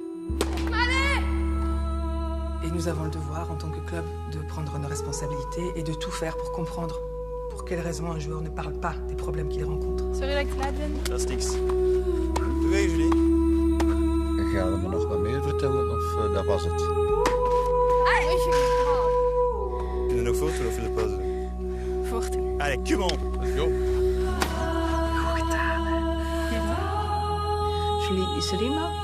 Et nous avons le devoir, en tant que club, de prendre nos responsabilités et de tout faire pour comprendre Pour quelle raison un joueur ne parle pas des problèmes qu'il rencontre? Sorry dat ik te laat ben. Dat is niks. Doe mee, Julie. Ga je me nog wat meer vertellen of dat was het? Kun je nog voortdoen of wil je pauze doen? Voortdoen. Allez, come on. Let's go. Julie, is er iemand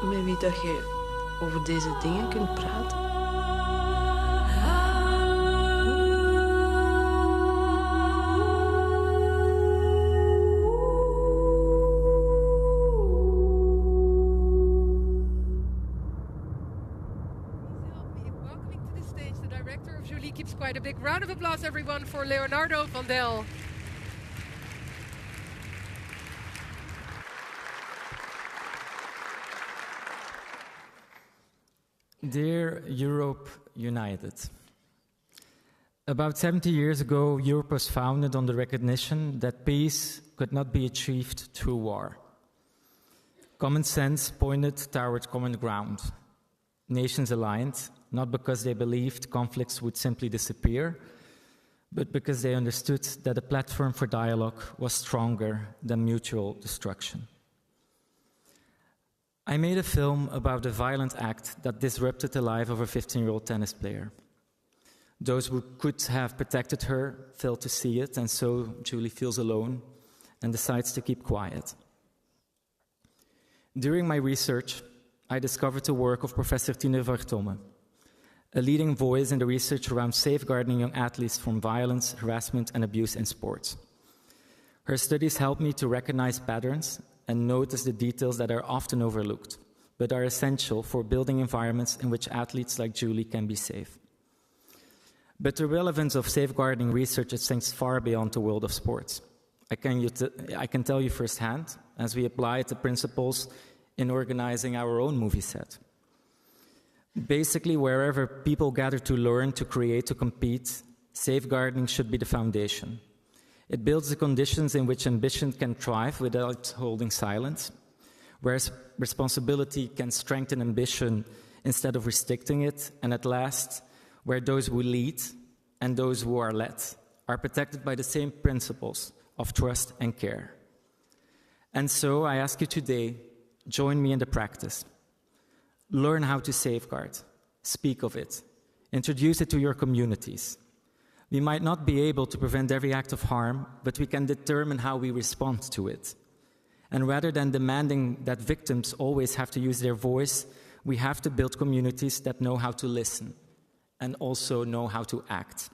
met wie dat je over deze dingen kunt praten? Quite a big round of applause, everyone, for Leonardo van Del. Dear Europe United, about 70 years ago, Europe was founded on the recognition that peace could not be achieved through war. Common sense pointed toward common ground. Nations aligned, not because they believed conflicts would simply disappear, but because they understood that a platform for dialogue was stronger than mutual destruction. I made a film about a violent act that disrupted the life of a 15-year-old tennis player. Those who could have protected her failed to see it, and so Julie feels alone and decides to keep quiet. During my research, I discovered the work of Professor Tine Vertomme, a leading voice in the research around safeguarding young athletes from violence, harassment, and abuse in sports. Her studies helped me to recognize patterns and notice the details that are often overlooked, but are essential for building environments in which athletes like Julie can be safe. But the relevance of safeguarding research extends far beyond the world of sports. I can tell you firsthand, as we applied the principles in organizing our own movie set. Basically, wherever people gather to learn, to create, to compete, safeguarding should be the foundation. It builds the conditions in which ambition can thrive without holding silence, whereas responsibility can strengthen ambition instead of restricting it, and at last, where those who lead and those who are led are protected by the same principles of trust and care. And so I ask you today, join me in the practice. Learn how to safeguard, speak of it, introduce it to your communities. We might not be able to prevent every act of harm, but we can determine how we respond to it. And rather than demanding that victims always have to use their voice, we have to build communities that know how to listen and also know how to act.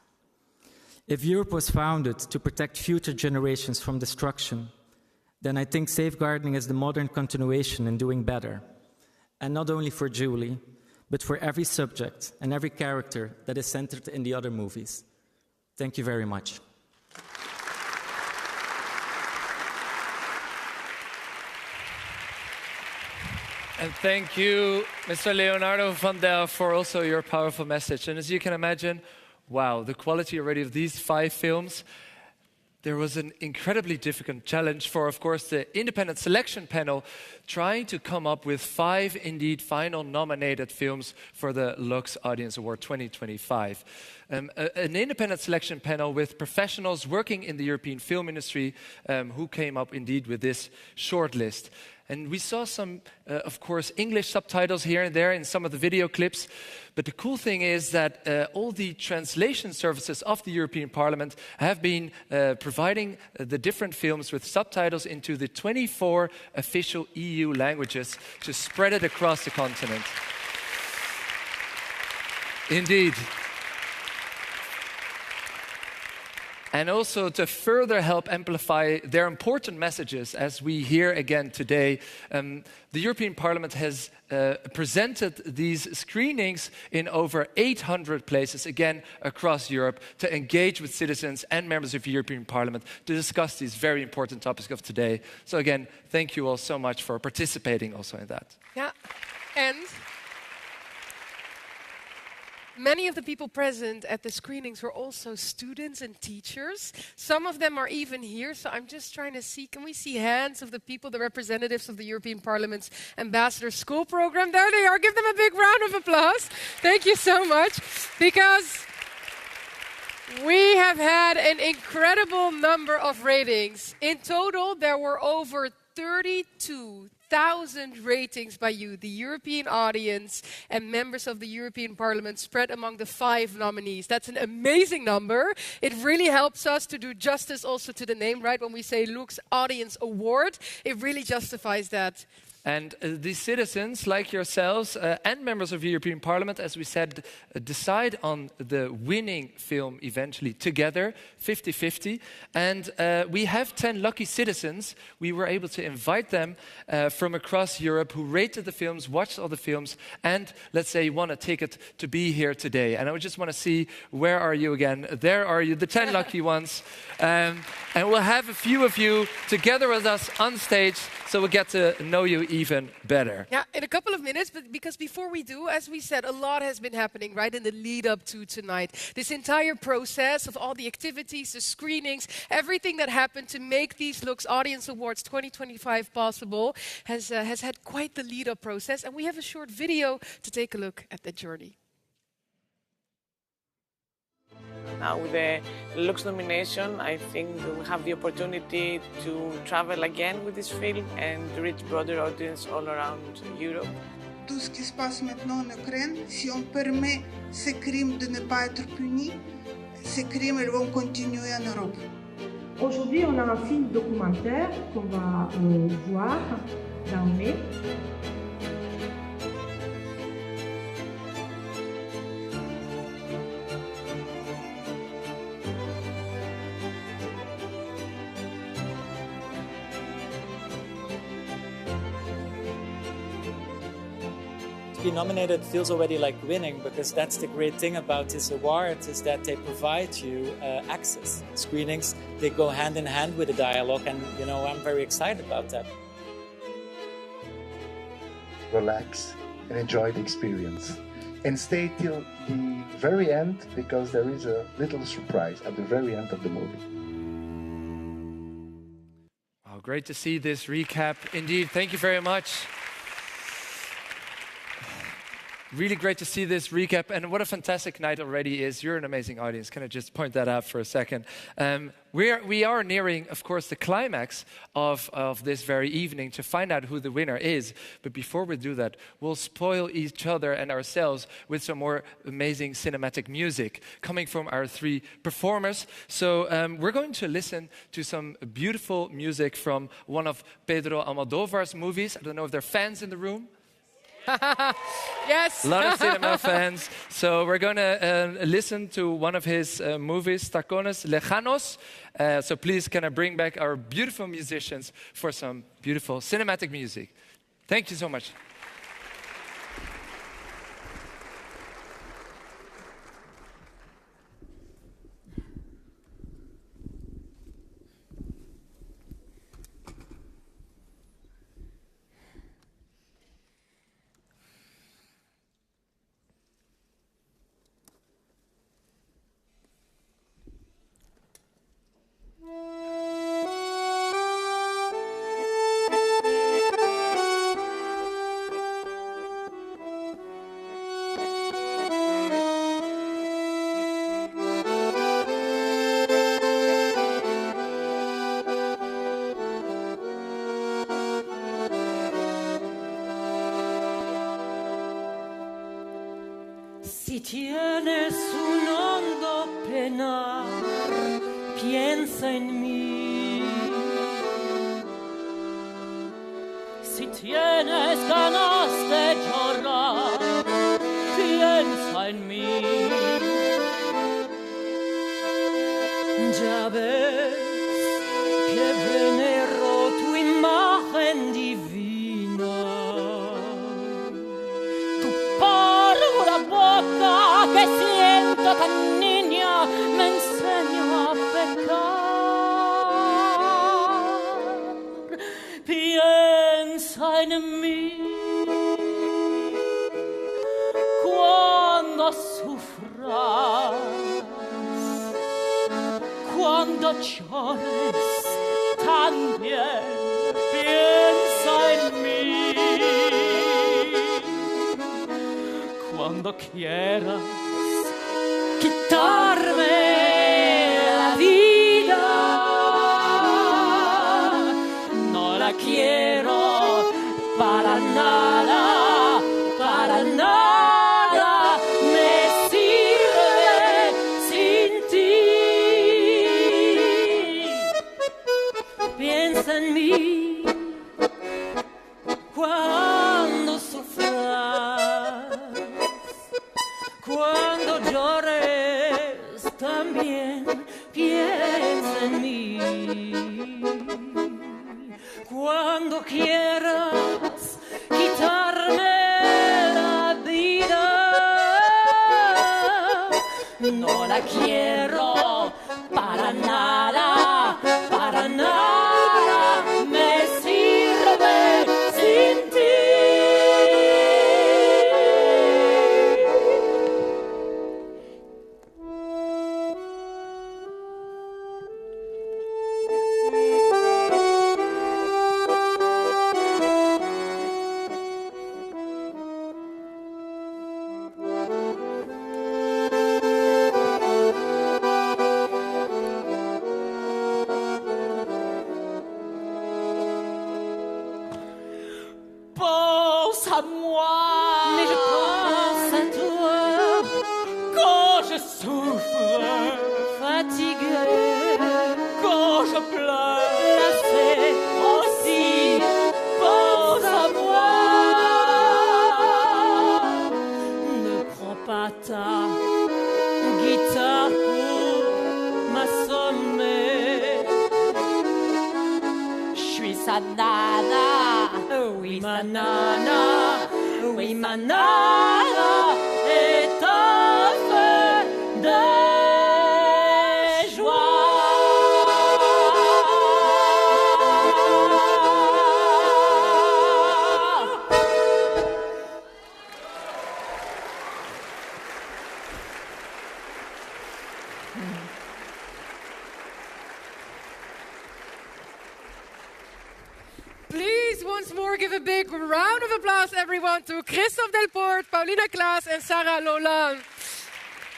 If Europe was founded to protect future generations from destruction, then I think safeguarding is the modern continuation in doing better. And not only for Julie, but for every subject and every character that is centered in the other movies. Thank you very much. And thank you, Mr. Leonardo van Del, for also your powerful message. And as you can imagine, wow, the quality already of these 5 films. There was an incredibly difficult challenge for, of course, the independent selection panel trying to come up with 5 indeed final nominated films for the LUX Audience Award 2025. An independent selection panel with professionals working in the European film industry who came up indeed with this short list. And we saw some, of course, English subtitles here and there in some of the video clips. But the cool thing is that all the translation services of the European Parliament have been providing the different films with subtitles into the 24 official EU languages to spread it across the continent. Indeed. And also to further help amplify their important messages, as we hear again today, the European Parliament has presented these screenings in over 800 places, again, across Europe, to engage with citizens and members of the European Parliament to discuss these very important topics of today. So again, thank you all so much for participating also in that. Yeah, and many of the people present at the screenings were also students and teachers. Some of them are even here, so I'm just trying to see, can we see hands of the people, the representatives of the European Parliament's Ambassador School Program? There they are. Give them a big round of applause. Thank you so much. Because We have had an incredible number of ratings. In total, there were over 32,000 ratings by you, the European audience and members of the European Parliament spread among the 5 nominees. That's an amazing number. It really helps us to do justice also to the name, right? When we say LUX Audience Award, it really justifies that. And the citizens, like yourselves and members of the European Parliament, as we said, decide on the winning film eventually together, 50-50. And we have 10 lucky citizens. We were able to invite them from across Europe who rated the films, watched all the films, and let's say won a ticket to be here today. And I just want to see, where are you again? There are you, the 10 lucky ones. And we'll have a few of you together with us on stage, so we'll get to know you even better. Yeah, in a couple of minutes, but because before we do, as we said, a lot has been happening, right, in the lead up to tonight. This entire process of all the activities, the screenings, everything that happened to make these LUX Audience Awards 2025 possible has had quite the lead up process. And we have a short video to take a look at that journey. Now with the LUX nomination, I think we have the opportunity to travel again with this film and to reach broader audience all around Europe. Tout ce qui se passe maintenant en Ukraine, si on permet ces crimes de ne pas être punis, ces crimes ils vont continuer en Europe. Aujourd'hui, on a un film documentaire qu'on va voir, Dahomey. To be nominated feels already like winning, because that's the great thing about this award, is that they provide you access. Screenings, they go hand in hand with the dialogue, and you know, I'm very excited about that. Relax and enjoy the experience. And stay till the very end, because there is a little surprise at the very end of the movie. Wow, great to see this recap. Indeed, thank you very much. Really great to see this recap, and what a fantastic night already is. You're an amazing audience. Can I just point that out for a second? We are nearing, of course, the climax of this very evening to find out who the winner is. But before we do that, we'll spoil each other and ourselves with some more amazing cinematic music coming from our 3 performers. So we're going to listen to some beautiful music from one of Pedro Almodovar's movies. I don't know if there are fans in the room. Yes. A lot of cinema fans. So we're going to listen to one of his movies, Tacones Lejanos. So please, can I bring back our beautiful musicians for some beautiful cinematic music? Thank you so much. Si tienes un hondo penar, piensa en mí. Si tienes ganas de llorar, piensa en mí. Ya ves que venero tu imagen divina. Tu pálida boca que siento tan niña me enseña a pecar. Piensa en mí cuando sufras, cuando llores también. Piensa en mí cuando quieras quitarme la quiero para nada, para nada me sirve sin ti. Piensa en mí cuando sufras, cuando llores también piensa en mí. Cuando quieras quitarme la vida, no la quiero para nada, para nada me sirve sin ti. Pense à moi, mais je pense à toi quand je souffre, fatiguée, quand je pleure, lassée aussi. Pense à moi. Ne prends pas ta guitare pour m'assommer. Je suis sa nana, oui ma nana, oui ma nana est un feu de joie. Please, once more, give a big round of applause, everyone, to Christophe Delpoort, Paulina Klaas, and Sarah Lolan.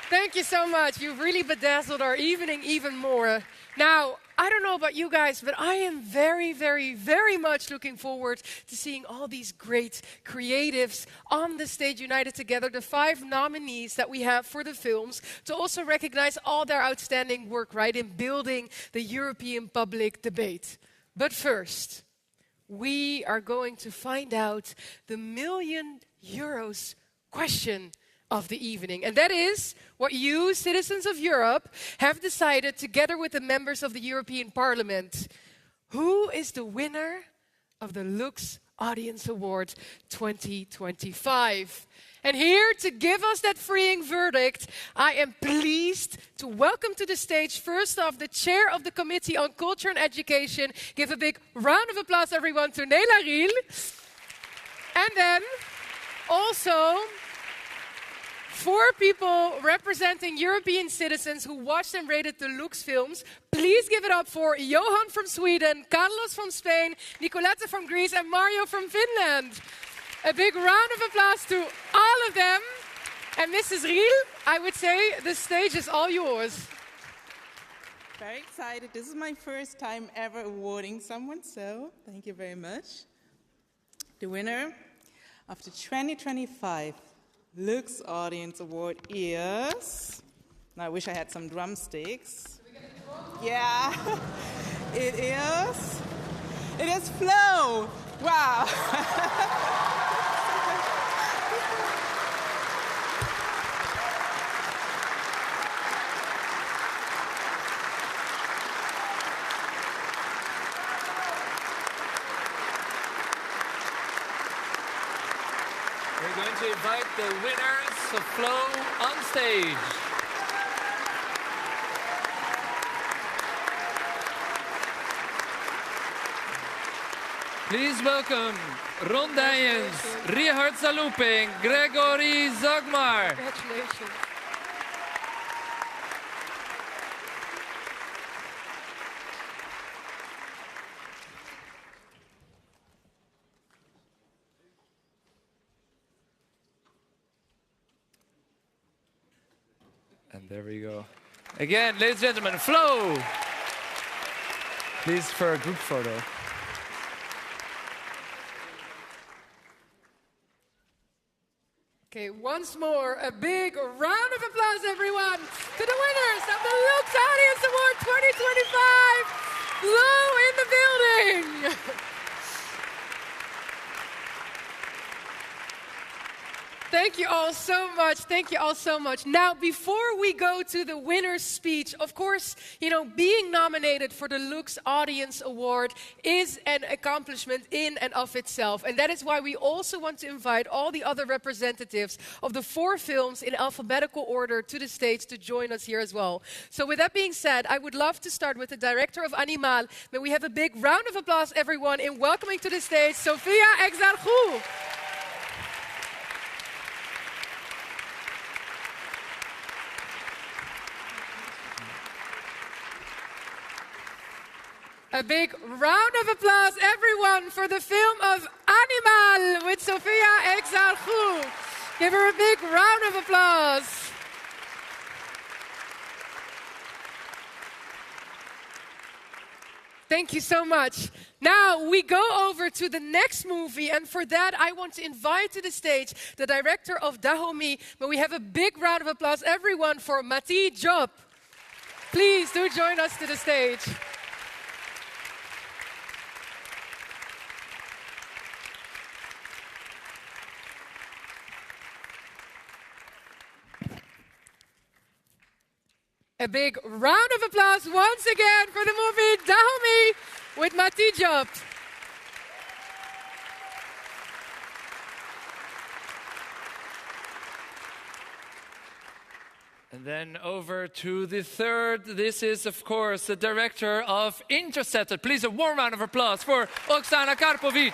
Thank you so much. You've really bedazzled our evening even more. Now, I don't know about you guys, but I am very, very, very much looking forward to seeing all these great creatives on the stage united together, the 5 nominees that we have for the films, to also recognize all their outstanding work, right, in building the European public debate. But first, we are going to find out the €1,000,000 question of the evening. And that is what you, citizens of Europe, have decided together with the members of the European Parliament. Who is the winner of the LUX Audience Award 2025? And here to give us that freeing verdict, I am pleased to welcome to the stage, first off, the chair of the Committee on Culture and Education. Give a big round of applause, everyone, to Nela Riel. And then also 4 people representing European citizens who watched and rated the Lux films. Please give it up for Johan from Sweden, Carlos from Spain, Nicoletta from Greece, and Mario from Finland. A big round of applause to all of them. And Mrs. Riel, I would say the stage is all yours. Very excited. This is my first time ever awarding someone, so thank you very much. The winner of the 2025 LUX Audience Award is... Now I wish I had some drumsticks. Yeah, it is Flo. Wow. We're going to invite the winners of Flow on stage. Please welcome Ron Dijens, Richard Zaluping, Gregory Zagmar. Congratulations. And there we go. Again, ladies and gentlemen, Flo. Please for a group photo. Okay, once more, a big round of applause, everyone, to the winners of the LUX Audience Award 2025. Blow in the building. Thank you all so much. Thank you all so much. Now, before we go to the winner's speech, of course, you know, being nominated for the LUX Audience Award is an accomplishment in and of itself. And that is why we also want to invite all the other representatives of the 4 films in alphabetical order to the stage to join us here as well. So with that being said, I would love to start with the director of Animal. May we have a big round of applause, everyone, in welcoming to the stage Sofia Exarchou. A big round of applause, everyone, for the film of Animal with Sofia Exarchou. Give her a big round of applause. Thank you so much. Now we go over to the next movie, and for that I want to invite to the stage the director of Dahomey. May we have a big round of applause, everyone, for Mati Diop. Please do join us to the stage. A big round of applause once again for the movie Dahomey with Mati Diop. And then over to the third. This is, of course, the director of Intercepted. Please, a warm round of applause for Oksana Karpovic.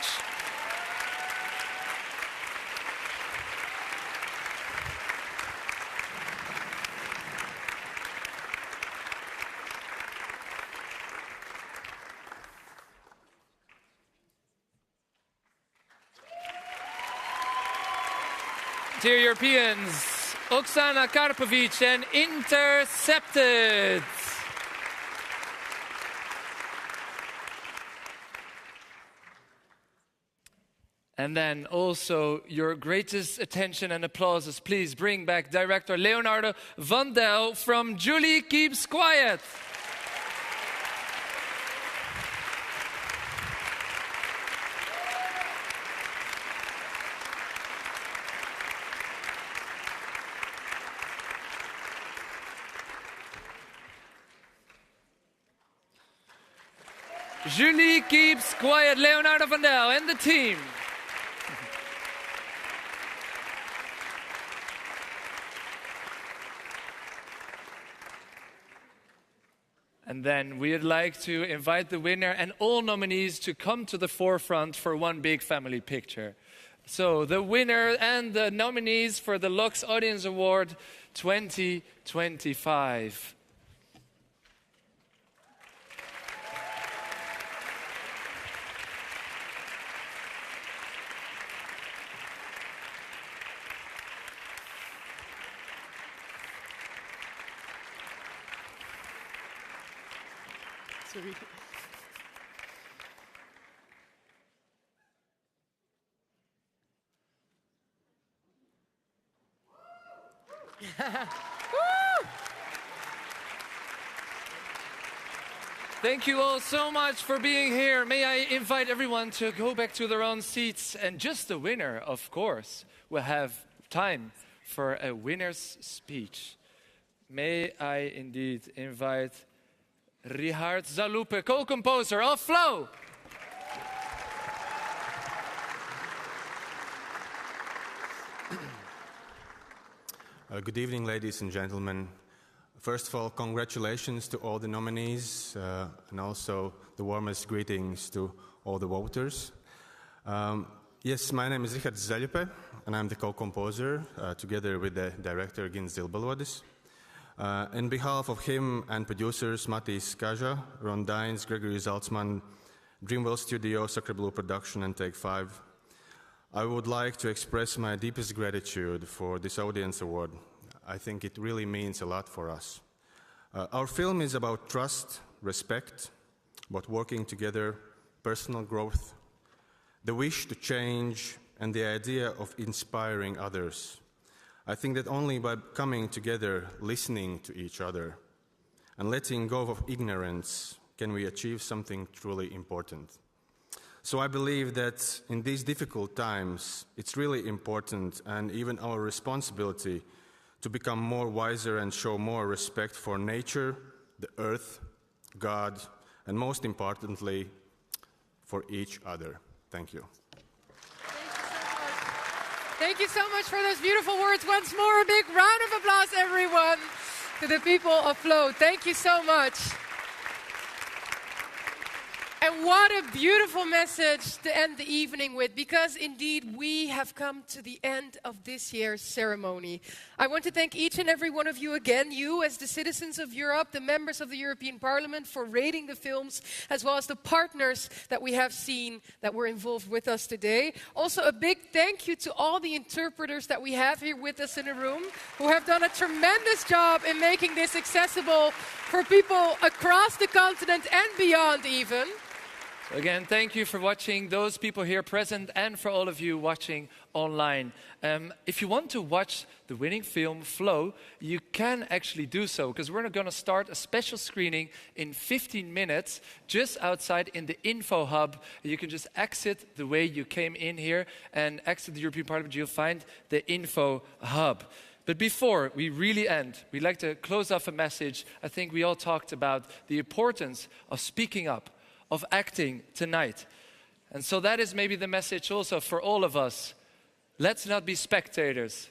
Dear Europeans, Oksana Karpovic and Intercepted. And then also your greatest attention and applauses. Please bring back director Leonardo van Del from Julie Keeps Quiet. Julie Keeps Quiet, Leonardo van Del, and the team. And then we'd like to invite the winner and all nominees to come to the forefront for one big family picture. So the winner and the nominees for the LUX Audience Award 2025. Sorry. Thank you all so much for being here. May I invite everyone to go back to their own seats, and just the winner, of course, will have time for a winner's speech. May I indeed invite Richard Zalupe, co-composer of Flow. Good evening, ladies and gentlemen. First of all, congratulations to all the nominees and also the warmest greetings to all the voters. Yes, my name is Richard Zalupe and I'm the co-composer together with the director Gins Zilbalodis. On behalf of him and producers Matis Kaja, Ron Dines, Gregory Zaltzman, Dreamwell Studio, Sacre Blue Production and Take 5, I would like to express my deepest gratitude for this audience award. I think it really means a lot for us. Our film is about trust, respect, about working together, personal growth, the wish to change, and the idea of inspiring others I think that only by coming together, listening to each other, and letting go of ignorance can we achieve something truly important. So I believe that in these difficult times, it's really important and even our responsibility to become more wiser and show more respect for nature, the earth, God, and most importantly, for each other. Thank you. Thank you so much for those beautiful words. Once more, a big round of applause, everyone, to the people of Flow. Thank you so much. And what a beautiful message to end the evening with, because indeed we have come to the end of this year's ceremony. I want to thank each and every one of you again, you as the citizens of Europe, the members of the European Parliament, for rating the films, as well as the partners that we have seen that were involved with us today. Also a big thank you to all the interpreters that we have here with us in the room, who have done a tremendous job in making this accessible for people across the continent and beyond even. Again, thank you for watching, those people here present and for all of you watching online. If you want to watch the winning film, Flow, you can actually do so, because we're going to start a special screening in 15 minutes just outside in the info hub. You can just exit the way you came in here and exit the European Parliament. You'll find the info hub. But before we really end, we'd like to close off a message. I think we all talked about the importance of speaking up, of acting tonight. And so that is maybe the message also for all of us. Let's not be spectators.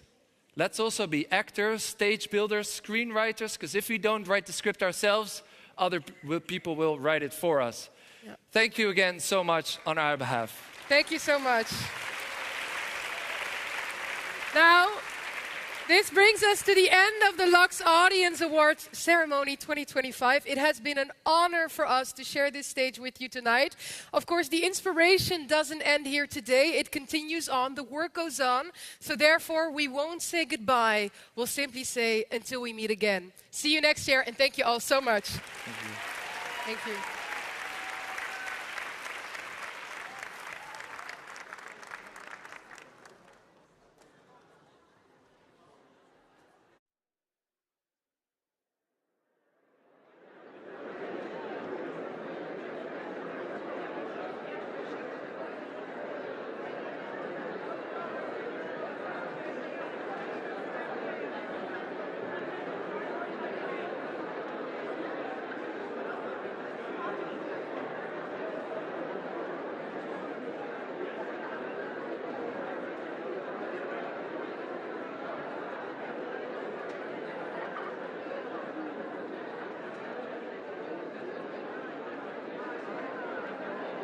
Let's also be actors, stage builders, screenwriters, because if we don't write the script ourselves, other people will write it for us. Yeah. Thank you again so much on our behalf. Thank you so much. Now, this brings us to the end of the LUX Audience Award ceremony 2025. It has been an honor for us to share this stage with you tonight. Of course, the inspiration doesn't end here today. It continues on. The work goes on. So therefore, we won't say goodbye. We'll simply say until we meet again. See you next year, and thank you all so much. Thank you. Thank you.